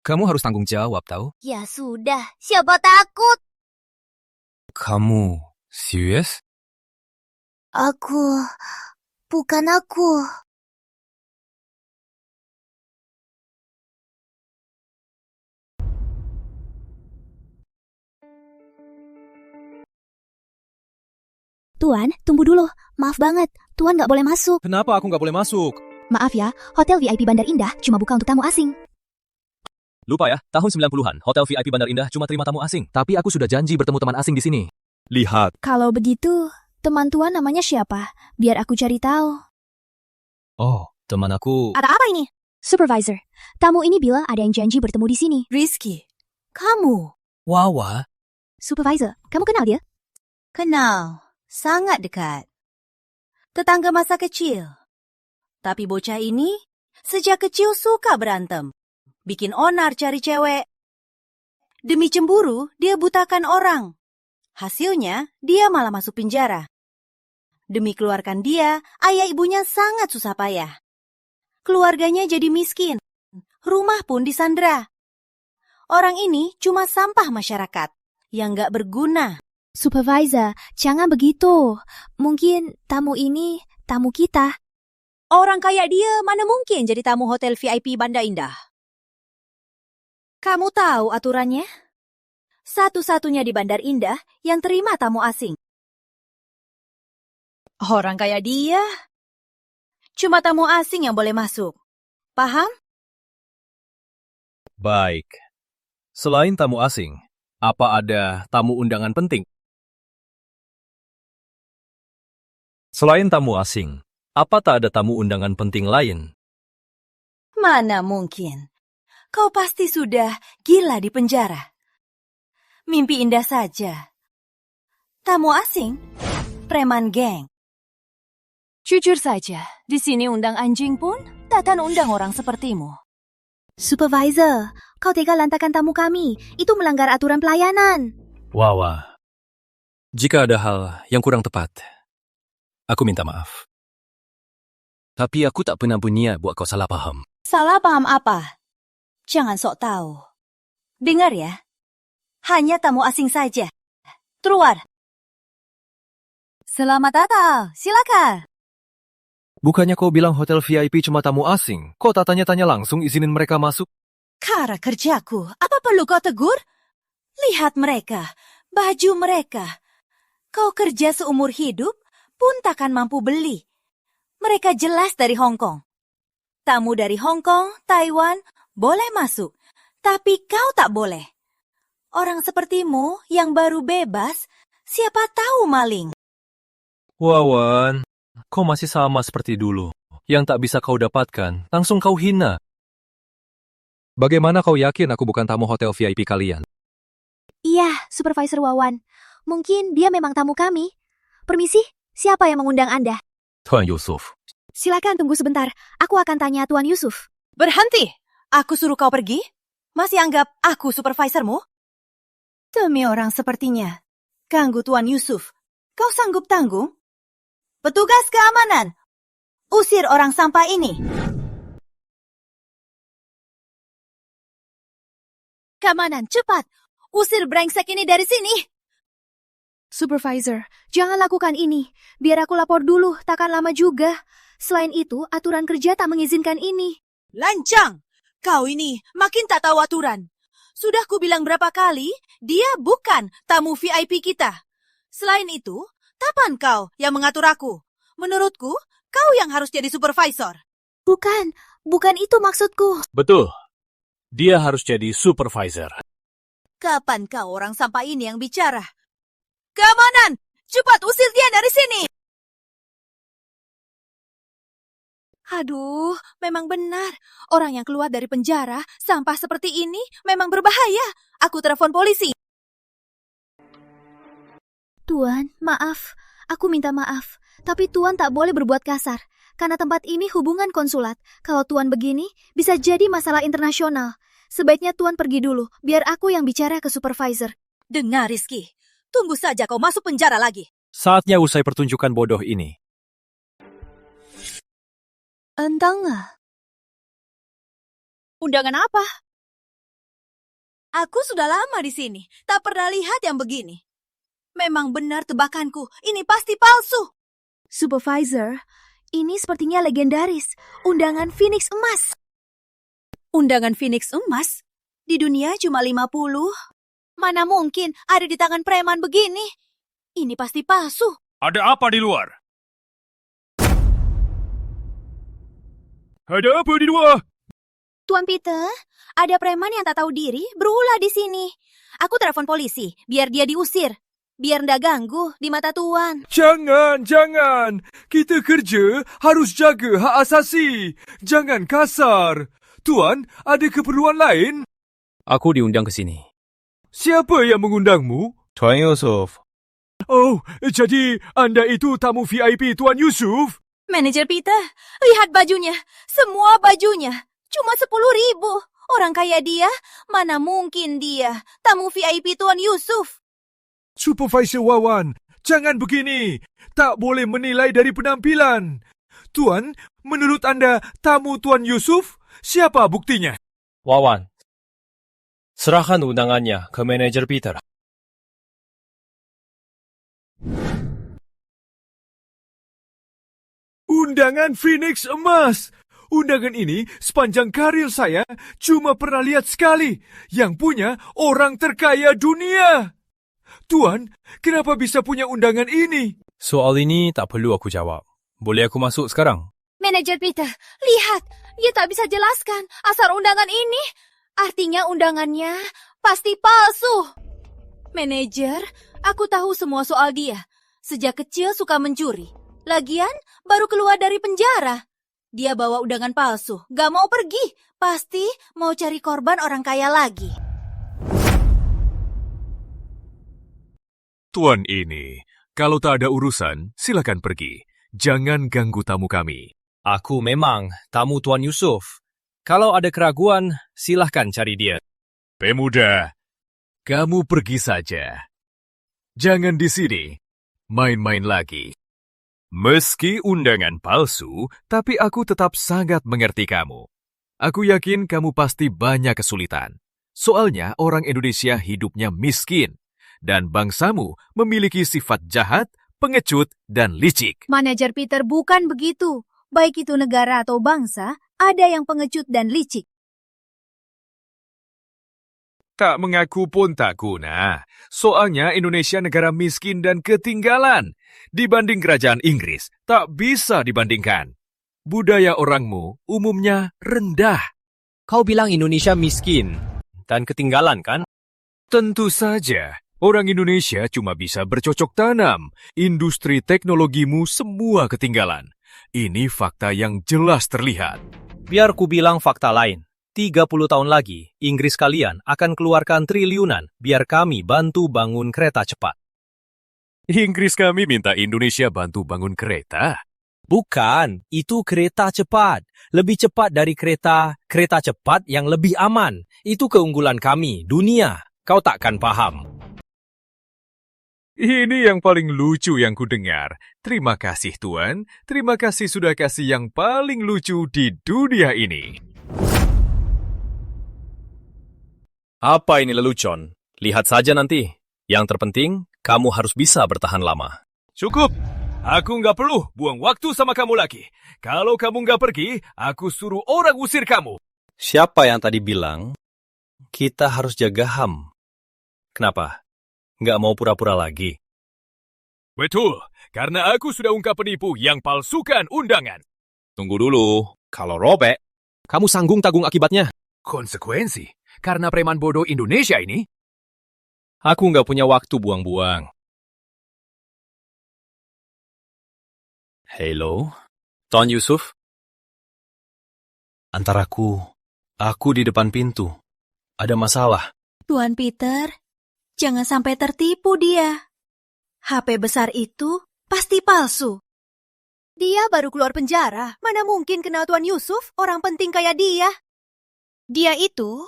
Kamu harus tanggung jawab, tahu? Ya sudah, siapa takut? Kamu serius? Bukan aku. Tuan, tunggu dulu. Maaf banget, Tuan nggak boleh masuk. Kenapa aku nggak boleh masuk? Maaf ya, Hotel VIP Bandar Indah cuma buka untuk tamu asing. Lupa ya, tahun 90-an, Hotel VIP Bandar Indah cuma terima tamu asing. Tapi aku sudah janji bertemu teman asing di sini. Lihat. Kalau begitu, teman Tuan namanya siapa? Biar aku cari tahu. Oh, teman aku... Ada apa ini? Supervisor, tamu ini bilang ada yang janji bertemu di sini. Rizky, kamu? Wawa. Supervisor, kamu kenal dia? Kenal, sangat dekat. Tetangga masa kecil. Tapi bocah ini sejak kecil suka berantem. Bikin onar cari cewek. Demi cemburu, dia butakan orang. Hasilnya, dia malah masuk penjara. Demi keluarkan dia, ayah ibunya sangat susah payah. Keluarganya jadi miskin. Rumah pun disandra. Orang ini cuma sampah masyarakat yang gak berguna. Supervisor, jangan begitu. Mungkin tamu ini tamu kita. Orang kayak dia mana mungkin jadi tamu Hotel VIP Banda Indah? Kamu tahu aturannya? Satu-satunya di Bandar Indah yang terima tamu asing. Orang kayak dia, cuma tamu asing yang boleh masuk. Paham? Baik. Selain tamu asing, apa ada tamu undangan penting? Selain tamu asing, apa tak ada tamu undangan penting lain? Mana mungkin. Kau pasti sudah gila di penjara. Mimpi indah saja. Tamu asing? Preman geng. Jujur saja, di sini undang anjing pun takkan undang orang sepertimu. Supervisor, kau tega lantakan tamu kami. Itu melanggar aturan pelayanan. Wawa, jika ada hal yang kurang tepat, aku minta maaf. Tapi aku tak pernah berniat buat kau salah paham. Salah paham apa? Jangan sok tahu. Dengar ya, hanya tamu asing saja. Keluar. Selamat datang, silakan. Bukannya kau bilang hotel VIP cuma tamu asing? Kau tak tanya-tanya langsung izinin mereka masuk? Cara kerjaku, apa perlu kau tegur? Lihat mereka, baju mereka. Kau kerja seumur hidup pun takkan mampu beli. Mereka jelas dari Hong Kong. Tamu dari Hong Kong, Taiwan, boleh masuk. Tapi kau tak boleh. Orang sepertimu yang baru bebas, siapa tahu maling. Wawan, kau masih sama seperti dulu. Yang tak bisa kau dapatkan, langsung kau hina. Bagaimana kau yakin aku bukan tamu hotel VIP kalian? Iya, Supervisor Wawan. Mungkin dia memang tamu kami. Permisi, siapa yang mengundang Anda? Tuan Yusuf. Silakan tunggu sebentar. Aku akan tanya Tuan Yusuf. Berhenti! Aku suruh kau pergi? Masih anggap aku supervisormu? Demi orang sepertinya. Ganggu Tuan Yusuf. Kau sanggup tanggung? Petugas keamanan, usir orang sampah ini. Keamanan, cepat! Usir brengsek ini dari sini! Supervisor, jangan lakukan ini. Biar aku lapor dulu, takkan lama juga. Selain itu, aturan kerja tak mengizinkan ini. Lancang! Kau ini makin tak tahu aturan. Sudah kubilang berapa kali, dia bukan tamu VIP kita. Selain itu, kapan kau yang mengatur aku? Menurutku, kau yang harus jadi supervisor. Bukan itu maksudku. Betul. Dia harus jadi supervisor. Kapan kau orang sampah ini yang bicara? Keamanan! Cepat usir dia dari sini! Aduh, memang benar. Orang yang keluar dari penjara, sampah seperti ini memang berbahaya. Aku telepon polisi. Tuan, maaf. Aku minta maaf. Tapi Tuan tak boleh berbuat kasar. Karena tempat ini hubungan konsulat. Kalau Tuan begini, bisa jadi masalah internasional. Sebaiknya Tuan pergi dulu, biar aku yang bicara ke supervisor. Dengar, Rizky. Tunggu saja kau masuk penjara lagi. Saatnya usai pertunjukan bodoh ini. Entahlah. Undangan apa? Aku sudah lama di sini, tak pernah lihat yang begini. Memang benar tebakanku, ini pasti palsu. Supervisor, ini sepertinya legendaris. Undangan Phoenix Emas. Undangan Phoenix Emas? Di dunia cuma 50. Mana mungkin ada di tangan preman begini? Ini pasti palsu. Ada apa di luar? Ada apa di luar? Tuan Peter, ada preman yang tak tahu diri berulah di sini. Aku telepon polisi, biar dia diusir. Biar ndak ganggu di mata Tuan. Jangan. Kita kerja harus jaga hak asasi. Jangan kasar. Tuan, ada keperluan lain? Aku diundang ke sini. Siapa yang mengundangmu? Tuan Yusuf. Oh, jadi Anda itu tamu VIP Tuan Yusuf? Manajer Peter, lihat bajunya. Semua bajunya. Cuma 10.000. Orang kaya dia, mana mungkin dia tamu VIP Tuan Yusuf. Supervisor Wawan, jangan begini. Tak boleh menilai dari penampilan. Tuan, menurut Anda tamu Tuan Yusuf? Siapa buktinya? Wawan, serahkan undangannya ke manajer Peter. Undangan Phoenix Emas. Undangan ini sepanjang karir saya cuma pernah lihat sekali. Yang punya orang terkaya dunia. Tuan, kenapa bisa punya undangan ini? Soal ini tak perlu aku jawab. Boleh aku masuk sekarang? Manajer Peter, lihat. Dia tak bisa jelaskan asal undangan ini. Artinya undangannya Pasti palsu. Manajer, aku tahu semua soal dia. Sejak kecil suka mencuri. Lagian, baru keluar dari penjara. Dia bawa undangan palsu, gak mau pergi. Pasti mau cari korban orang kaya lagi. Tuan ini, kalau tak ada urusan, silakan pergi. Jangan ganggu tamu kami. Aku memang tamu Tuan Yusuf. Kalau ada keraguan, silahkan cari dia. Pemuda, kamu pergi saja. Jangan di sini. Main-main lagi. Meski undangan palsu, tapi aku tetap sangat mengerti kamu. Aku yakin kamu pasti banyak kesulitan. Soalnya orang Indonesia hidupnya miskin. Dan bangsamu memiliki sifat jahat, pengecut, dan licik. Manajer Peter, bukan begitu. Baik itu negara atau bangsa, ada yang pengecut dan licik. Tak mengaku pun tak guna. Soalnya Indonesia negara miskin dan ketinggalan. Dibanding kerajaan Inggris, tak bisa dibandingkan. Budaya orangmu umumnya rendah. Kau bilang Indonesia miskin dan ketinggalan, kan? Tentu saja. Orang Indonesia cuma bisa bercocok tanam. Industri teknologimu semua ketinggalan. Ini fakta yang jelas terlihat. Biar ku bilang fakta lain. 30 tahun lagi, Inggris kalian akan keluarkan triliunan biar kami bantu bangun kereta cepat. Inggris kami minta Indonesia bantu bangun kereta? Bukan, itu kereta cepat. Lebih cepat dari kereta cepat yang lebih aman. Itu keunggulan kami, dunia. Kau takkan paham. Ini yang paling lucu yang kudengar. Terima kasih, Tuan. Terima kasih sudah kasih yang paling lucu di dunia ini. Apa ini lelucon? Lihat saja nanti. Yang terpenting, kamu harus bisa bertahan lama. Cukup. Aku nggak perlu buang waktu sama kamu lagi. Kalau kamu nggak pergi, aku suruh orang usir kamu. Siapa yang tadi bilang kita harus jaga HAM? Kenapa? Nggak mau pura-pura lagi? Betul, karena aku sudah ungkap penipu yang palsukan undangan. Tunggu dulu. Kalau robek, kamu tanggung akibatnya. Konsekuensi? Karena preman bodoh Indonesia ini? Aku nggak punya waktu buang-buang. Hello, Tuan Yusuf? Antaraku di depan pintu. Ada masalah. Tuan Peter, jangan sampai tertipu dia. HP besar itu pasti palsu. Dia baru keluar penjara. Mana mungkin kenal Tuan Yusuf, orang penting kayak dia. Dia itu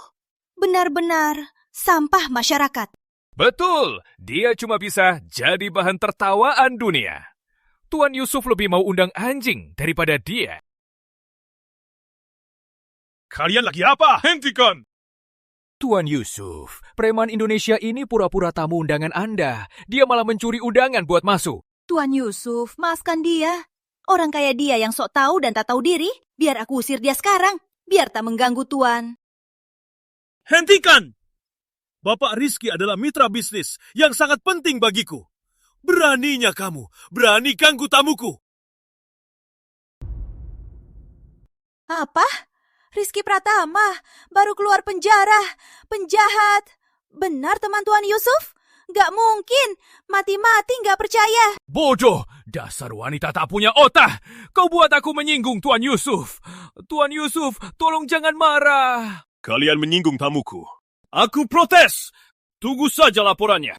benar-benar sampah masyarakat. Betul, dia cuma bisa jadi bahan tertawaan dunia. Tuan Yusuf lebih mau undang anjing daripada dia. Kalian lagi apa? Hentikan! Tuan Yusuf, preman Indonesia ini pura-pura tamu undangan Anda. Dia malah mencuri undangan buat masuk. Tuan Yusuf, maafkan dia. Orang kayak dia yang sok tahu dan tak tahu diri, biar aku usir dia sekarang. Biar tak mengganggu Tuan. Hentikan! Bapak Rizky adalah mitra bisnis yang sangat penting bagiku. Beraninya kamu, berani ganggu tamuku. Apa? Rizky Pratama baru keluar penjara. Penjahat. Benar teman Tuan Yusuf? Gak mungkin. Mati-mati gak percaya. Bodoh. Dasar wanita tak punya otak. Kau buat aku menyinggung Tuan Yusuf. Tuan Yusuf, tolong jangan marah. Kalian menyinggung tamuku. Aku protes. Tunggu saja laporannya.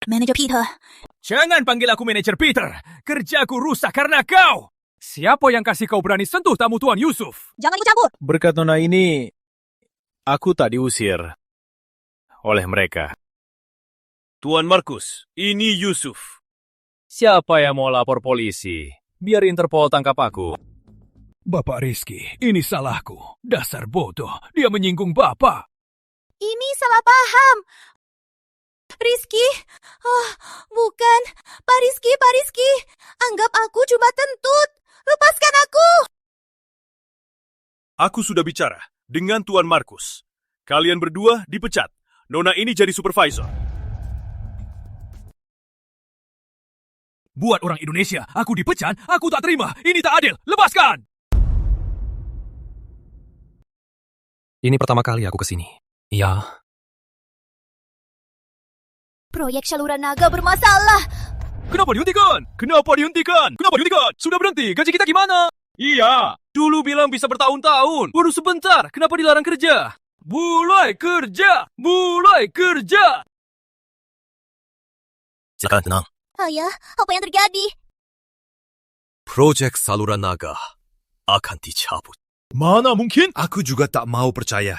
Manajer Peter. Jangan panggil aku Manajer Peter. Kerjaku rusak karena kau. Siapa yang kasih kau berani sentuh tamu Tuan Yusuf? Jangan ikut campur. Berkat nona ini, aku tak diusir oleh mereka. Tuan Markus, ini Yusuf. Siapa yang mau lapor polisi? Biar Interpol tangkap aku. Bapak Rizky, ini salahku. Dasar bodoh, dia menyinggung Bapak. Ini salah paham. Rizky, bukan. Pak Rizky. Anggap aku cuma kentut. Lepaskan aku. Aku sudah bicara dengan Tuan Markus. Kalian berdua dipecat. Nona ini jadi supervisor. Buat orang Indonesia, aku dipecat, aku tak terima. Ini tak adil. Lepaskan! Ini pertama kali aku kesini. Ya. Proyek saluran naga bermasalah. Kenapa dihentikan? Kenapa dihentikan? Kenapa dihentikan? Sudah berhenti, gaji kita gimana? Iya, dulu bilang bisa bertahun-tahun. Baru sebentar, kenapa dilarang kerja? Mulai kerja! Mulai kerja! Silakan tenang. Ayah, apa yang terjadi? Proyek saluran naga akan dicabut. Mana mungkin? Aku juga tak mau percaya.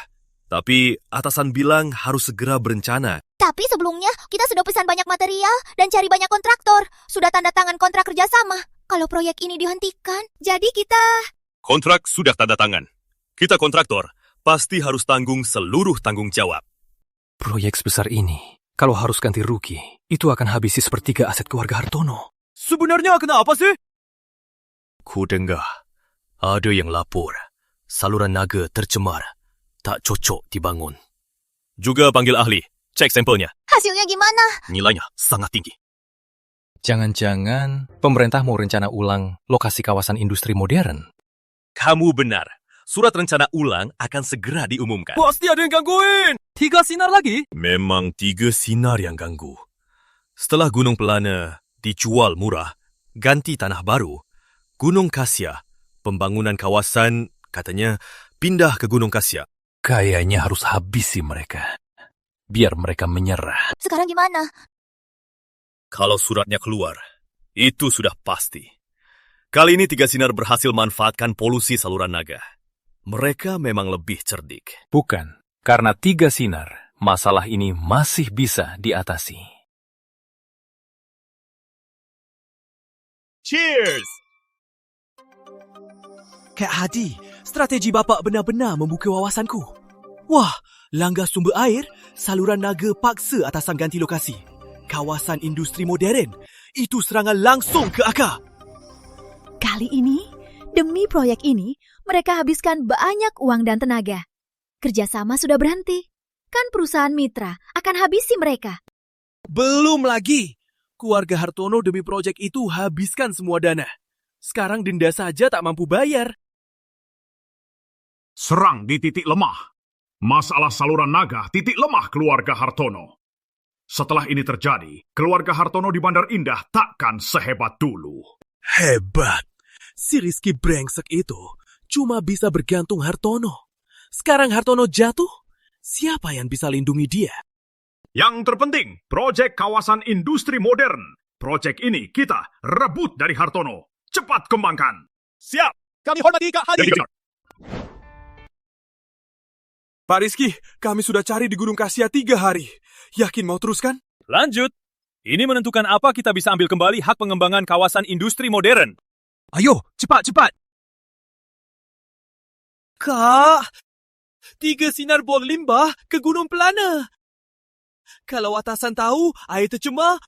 Tapi atasan bilang harus segera berencana. Tapi sebelumnya, kita sudah pesan banyak material dan cari banyak kontraktor. Sudah tanda tangan kontrak kerjasama. Kalau proyek ini dihentikan, jadi kita... Kontrak sudah tanda tangan. Kita kontraktor, pasti harus tanggung seluruh tanggung jawab. Proyek sebesar ini, kalau harus ganti rugi, itu akan habisi sepertiga aset keluarga Hartono. Sebenarnya kenapa sih? Ku dengar, ada yang lapor, saluran naga tercemar, tak cocok dibangun. Juga panggil ahli, cek sampelnya. Hasilnya gimana? Nilainya sangat tinggi. Jangan-jangan pemerintah mau rencana ulang lokasi kawasan industri modern. Kamu benar. Surat rencana ulang akan segera diumumkan. Pasti ada yang gangguin. 3 sinar lagi? Memang 3 sinar yang ganggu. Setelah Gunung Pelana dijual murah, ganti tanah baru, Gunung Kasia, pembangunan kawasan katanya pindah ke Gunung Kasia. Kayaknya harus habisi mereka. Biar mereka menyerah. Sekarang gimana? Kalau suratnya keluar, itu sudah pasti. Kali ini 3 sinar berhasil manfaatkan polusi saluran naga. Mereka memang lebih cerdik. Bukan, karena 3 sinar, masalah ini masih bisa diatasi. Cheers! Kak Hadi, strategi Bapak benar-benar membuka wawasanku. Wah, langgar sumber air, saluran naga paksa atasan ganti lokasi. Kawasan industri modern, itu serangan langsung ke akar. Kali ini, demi proyek ini, mereka habiskan banyak uang dan tenaga. Kerjasama sudah berhenti. Kan perusahaan mitra akan habisi mereka. Belum lagi. Keluarga Hartono demi proyek itu habiskan semua dana. Sekarang denda saja tak mampu bayar. Serang di titik lemah. Masalah saluran naga titik lemah keluarga Hartono. Setelah ini terjadi, keluarga Hartono di Bandar Indah takkan sehebat dulu. Hebat. Si Rizky brengsek itu cuma bisa bergantung Hartono. Sekarang Hartono jatuh, siapa yang bisa lindungi dia? Yang terpenting, proyek kawasan industri modern. Proyek ini kita rebut dari Hartono. Cepat kembangkan. Siap, kami hormati Kak Hadi. Pak Rizky, kami sudah cari di Gunung Kasia 3 hari. Yakin mau teruskan? Lanjut. Ini menentukan apa kita bisa ambil kembali hak pengembangan kawasan industri modern. Ayo, cepat. Kak, 3 sinar bor limbah ke Gunung Pelana. Kalau atasan tahu air tercemar,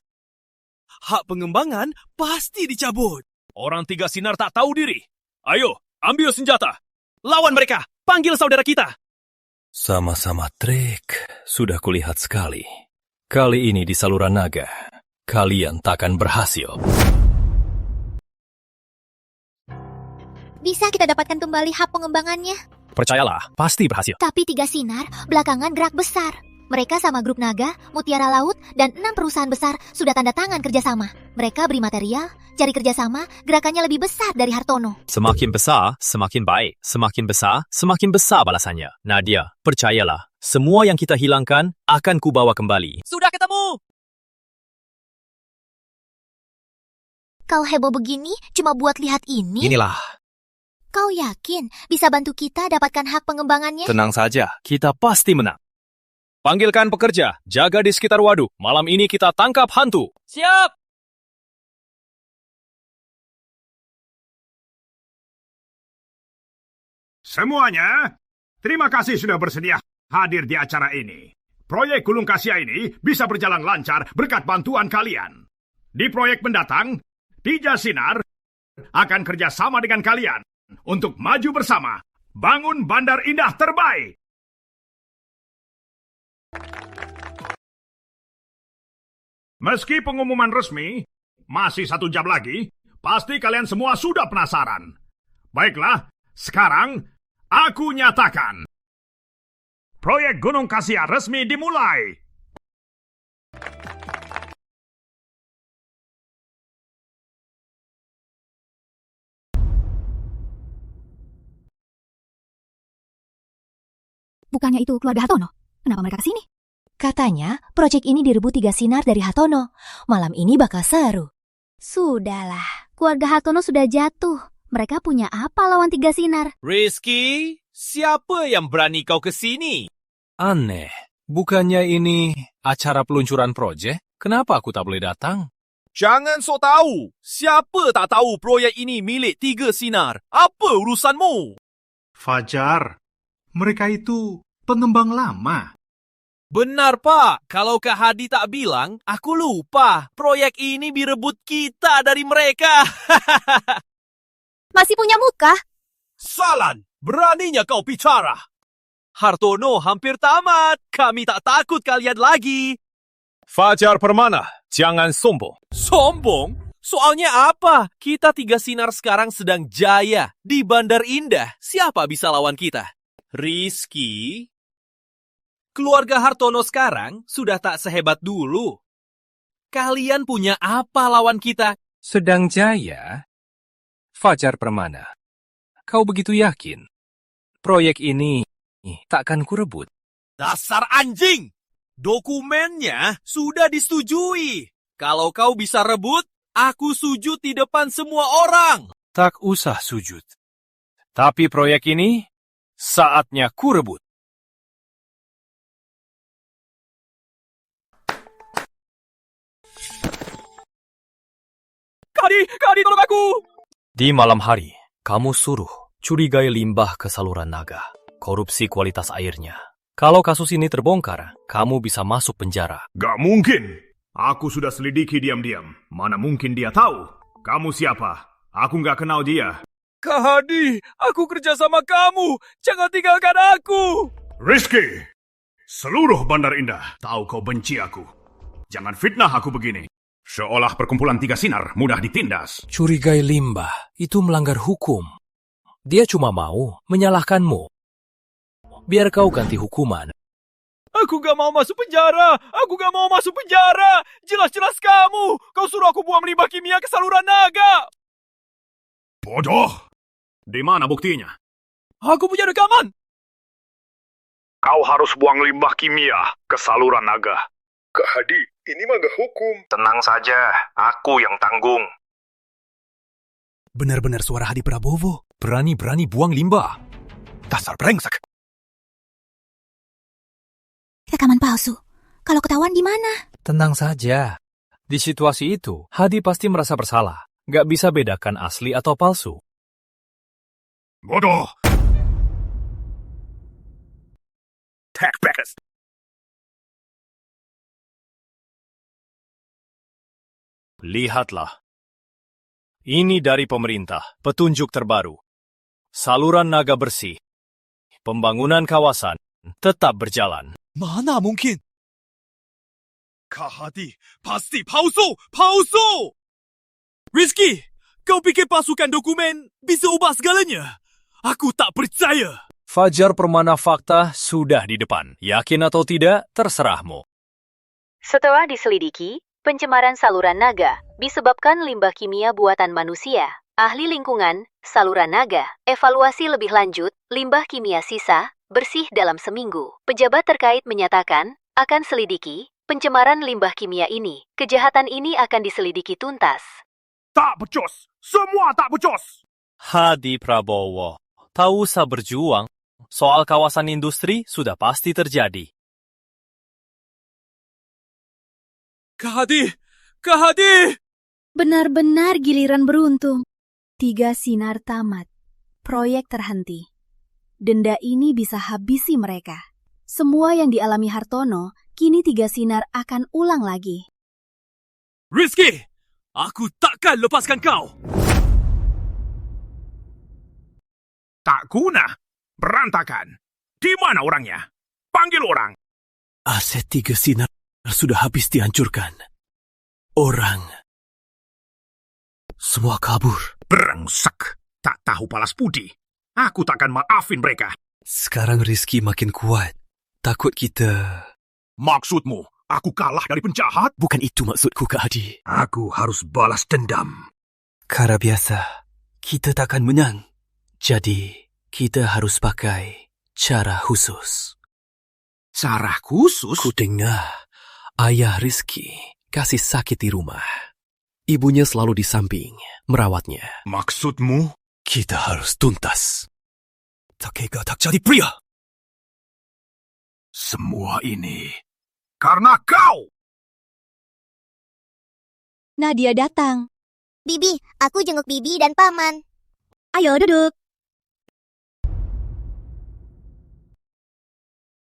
hak pengembangan pasti dicabut. Orang 3 sinar tak tahu diri. Ayo, ambil senjata. Lawan mereka. Panggil saudara kita. Sama-sama trik, sudah kulihat sekali. Kali ini di saluran naga, kalian takkan berhasil. Bisa kita dapatkan kembali hak pengembangannya. Percayalah, pasti berhasil. Tapi 3 sinar belakangan gerak besar. Mereka sama grup Naga, Mutiara Laut, dan 6 perusahaan besar sudah tanda tangan kerjasama. Mereka beri material, cari kerjasama, gerakannya lebih besar dari Hartono. Semakin besar, semakin baik. Semakin besar balasannya. Nadia, percayalah, semua yang kita hilangkan akan kubawa kembali. Sudah ketemu! Kau heboh begini cuma buat lihat ini? Inilah. Kau yakin bisa bantu kita dapatkan hak pengembangannya? Tenang saja, kita pasti menang. Panggilkan pekerja, jaga di sekitar waduk. Malam ini kita tangkap hantu. Siap! Semuanya, terima kasih sudah bersedia hadir di acara ini. Proyek Gunung Kasia ini bisa berjalan lancar berkat bantuan kalian. Di proyek mendatang, 3 sinar akan kerjasama dengan kalian untuk maju bersama bangun Bandar Indah terbaik. Meski pengumuman resmi masih 1 jam lagi, pasti kalian semua sudah penasaran. Baiklah, sekarang aku nyatakan Proyek Gunung Kasia resmi dimulai. Bukannya itu keluarga Hartono? Kenapa mereka kesini? Katanya, proyek ini direbut 3 sinar dari Hartono. Malam ini bakal seru. Sudahlah, keluarga Hartono sudah jatuh. Mereka punya apa lawan 3 sinar? Rizky, siapa yang berani kau kesini? Aneh, bukannya ini acara peluncuran proyek? Kenapa aku tak boleh datang? Jangan sok tahu. Siapa tak tahu proyek ini milik 3 sinar? Apa urusanmu? Fajar, mereka itu pengembang lama. Benar, Pak. Kalau Kak Hadi tak bilang, aku lupa. Proyek ini direbut kita dari mereka. Masih punya muka? Salan, beraninya kau bicara. Hartono hampir tamat. Kami tak takut kalian lagi. Fajar Permana, jangan sombong. Sombong? Soalnya apa? Kita 3 sinar sekarang sedang jaya di Bandar Indah. Siapa bisa lawan kita? Rizky? Keluarga Hartono sekarang sudah tak sehebat dulu. Kalian punya apa lawan kita? Sedang jaya? Fajar Permana, kau begitu yakin? Proyek ini takkan kurebut. Dasar anjing! Dokumennya sudah disetujui. Kalau kau bisa rebut, aku sujud di depan semua orang. Tak usah sujud. Tapi proyek ini saatnya kurebut. Kadi, tolong aku! Di malam hari, kamu suruh curigai limbah ke saluran naga, korupsi kualitas airnya. Kalau kasus ini terbongkar, kamu bisa masuk penjara. Gak mungkin. Aku sudah selidiki diam-diam. Mana mungkin dia tahu. Kamu siapa? Aku gak kenal dia. Kak Hadi, aku kerja sama kamu. Jangan tinggalkan aku. Rizky, seluruh Bandar Indah tahu kau benci aku. Jangan fitnah aku begini. Seolah perkumpulan 3 sinar mudah ditindas. Curigai limbah itu melanggar hukum. Dia cuma mau menyalahkanmu. Biar kau ganti hukuman. Aku gak mau masuk penjara. Aku gak mau masuk penjara. Jelas-jelas kamu. Kau suruh aku buang limbah kimia ke saluran naga. Bodoh. Di mana buktinya? Aku punya rekaman. Kau harus buang limbah kimia ke saluran naga. Kak Hadi, ini mah gak hukum. Tenang saja, aku yang tanggung. Benar-benar suara Hadi Prabowo. Berani-berani buang limbah. Dasar brengsek. Rekaman palsu. Kalau ketahuan gimana? Tenang saja. Di situasi itu, Hadi pasti merasa bersalah. Gak bisa bedakan asli atau palsu. Bodoh. Tech backers. Lihatlah. Ini dari pemerintah, petunjuk terbaru. Saluran naga bersih. Pembangunan kawasan tetap berjalan. Mana mungkin? Kak Hadi, pasti palsu! Palsu! Rizky, kau pikir pasukan dokumen bisa ubah segalanya? Aku tak percaya. Fajar Permana fakta sudah di depan. Yakin atau tidak, terserahmu. Setelah diselidiki, pencemaran saluran naga disebabkan limbah kimia buatan manusia. Ahli lingkungan, saluran naga, evaluasi lebih lanjut, limbah kimia sisa, bersih dalam seminggu. Pejabat terkait menyatakan, akan selidiki, pencemaran limbah kimia ini. Kejahatan ini akan diselidiki tuntas. Tak becus! Semua tak becus! Hadi Prabowo, tak usah berjuang. Soal kawasan industri sudah pasti terjadi. Kak Hadi! Kak Hadi! Benar-benar giliran beruntung. 3 sinar tamat. Proyek terhenti. Denda ini bisa habisi mereka. Semua yang dialami Hartono, kini 3 sinar akan ulang lagi. Rizky! Aku takkan lepaskan kau! Tak guna. Berantakan. Di mana orangnya? Panggil orang. Aset 3 sinar sudah habis dihancurkan. Orang semua kabur. Brengsek. Tak tahu balas budi. Aku takkan maafin mereka. Sekarang Rizky makin kuat. takut kita... Maksudmu, aku kalah dari penjahat? Bukan itu maksudku, Kak Adi. Aku harus balas dendam. Cara biasa, kita takkan menang. Jadi, kita harus pakai cara khusus. Cara khusus? Ku dengar ayah Rizky kasih sakit di rumah. Ibunya selalu di samping, merawatnya. Maksudmu? Kita harus tuntas. Takega tak jadi pria. Semua ini karena kau! Nadia datang. Bibi, aku jenguk Bibi dan Paman. Ayo duduk.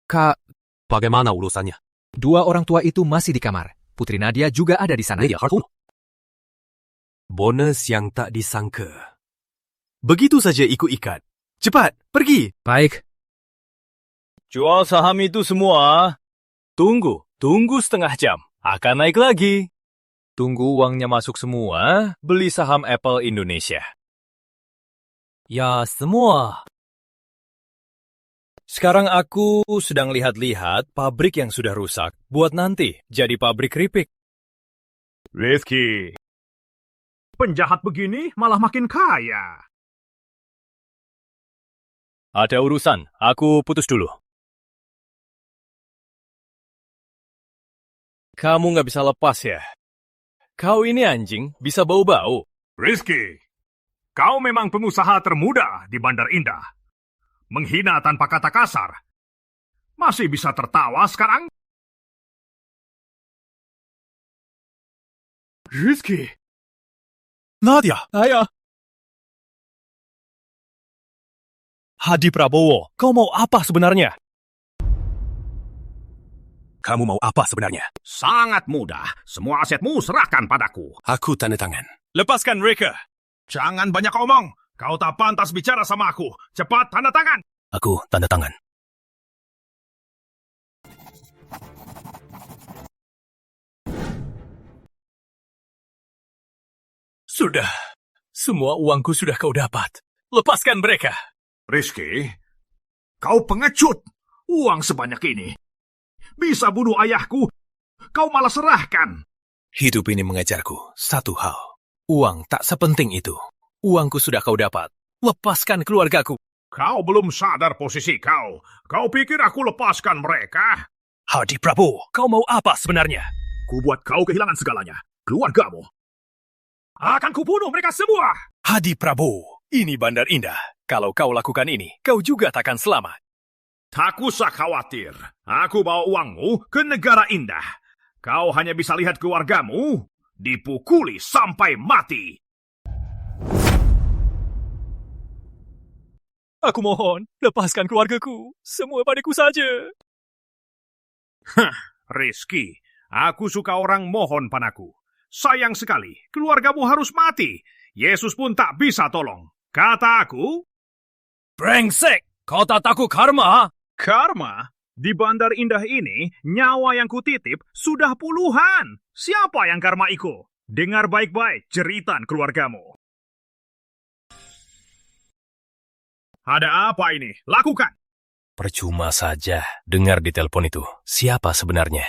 Kak, bagaimana urusannya? Dua orang tua itu masih di kamar. Putri Nadia juga ada di sana. Bonus yang tak disangka. Begitu saja ikut ikat. Cepat, pergi. Baik. Jual saham itu semua. Tunggu setengah jam. Akan naik lagi. Tunggu uangnya masuk semua, beli saham Apple Indonesia. Ya, semua. Sekarang aku sedang lihat-lihat pabrik yang sudah rusak. Buat nanti jadi pabrik keripik. Rizky, penjahat begini malah makin kaya. Ada urusan, aku putus dulu. Kamu nggak bisa lepas ya? Kau ini anjing, bisa bau-bau. Rizky, kau memang pengusaha termuda di Bandar Indah. Menghina tanpa kata kasar. Masih bisa tertawa sekarang? Rizky, Nadia, ayah. Hadi Prabowo, kau mau apa sebenarnya? Kamu mau apa sebenarnya? Sangat mudah. Semua asetmu serahkan padaku. Aku tanda tangan. Lepaskan mereka. Jangan banyak omong. Kau tak pantas bicara sama aku. Cepat tanda tangan. Aku tanda tangan. Sudah. Semua uangku sudah kau dapat. Lepaskan mereka. Rizky, kau pengecut. Uang sebanyak ini. Bisa bunuh ayahku. Kau malah serahkan. Hidup ini mengajarku satu hal. Uang tak sepenting itu. Uangku sudah kau dapat. Lepaskan keluargaku. Kau belum sadar posisi kau. Kau pikir aku lepaskan mereka? Hadi Prabowo, kau mau apa sebenarnya? Ku buat kau kehilangan segalanya. Keluargamu. Akan kubunuh mereka semua. Hadi Prabowo, ini Bandar Indah. Kalau kau lakukan ini, kau juga takkan selamat. Tak usah khawatir. Aku bawa uangmu ke negara indah. Kau hanya bisa lihat keluargamu dipukuli sampai mati. Aku mohon, lepaskan keluargaku. Semua padaku saja. Rizky, aku suka orang mohon padaku. Sayang sekali, keluargamu harus mati. Yesus pun tak bisa tolong. Kata aku, brengsek, kau tak takut karma? Karma? Di Bandar Indah ini, nyawa yang kutitip sudah puluhan. Siapa yang karma iku? Dengar baik-baik jeritan keluargamu. Ada apa ini? Lakukan! Percuma saja dengar di telepon itu. Siapa sebenarnya?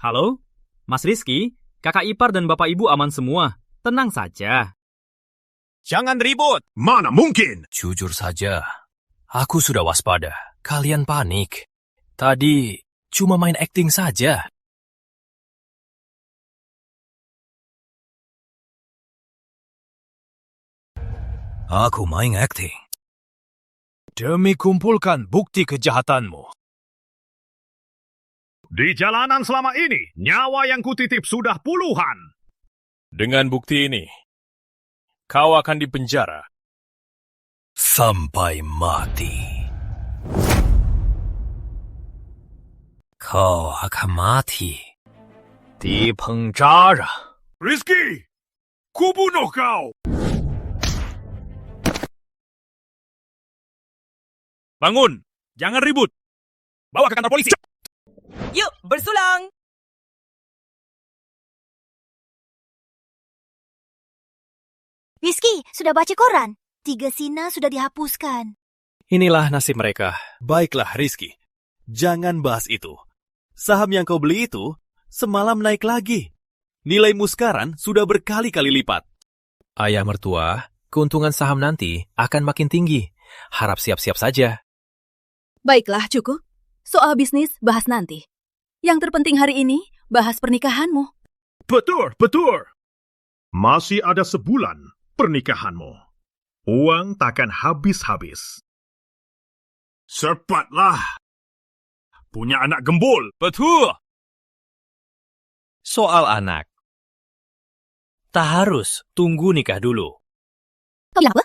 Halo? Mas Rizky, kakak ipar dan bapak ibu aman semua. Tenang saja. Jangan ribut! Mana mungkin? Jujur saja, aku sudah waspada. Kalian panik. Tadi cuma main acting saja. Aku main acting. Demi kumpulkan bukti kejahatanmu. Di jalanan selama ini, nyawa yang kutitip sudah puluhan. Dengan bukti ini, kau akan dipenjara. Sampai mati. Kau akan mati. Di penjara. Rizky, kubunuh kau. Bangun, jangan ribut. Bawa ke kantor polisi. Yuk, bersulang. Rizky, sudah baca koran? 3 Sina sudah dihapuskan. Inilah nasib mereka. Baiklah, Rizky. Jangan bahas itu. Saham yang kau beli itu semalam naik lagi. Nilaimu sekarang sudah berkali-kali lipat. Ayah mertua, keuntungan saham nanti akan makin tinggi. Harap siap-siap saja. Baiklah, cukup. Soal bisnis, bahas nanti. Yang terpenting hari ini, bahas pernikahanmu. Betul, betul. Masih ada sebulan pernikahanmu. Uang takkan habis-habis. Cepatlah. Punya anak gembul. Betul. Soal anak. Tak harus tunggu nikah dulu. Kau bilang apa?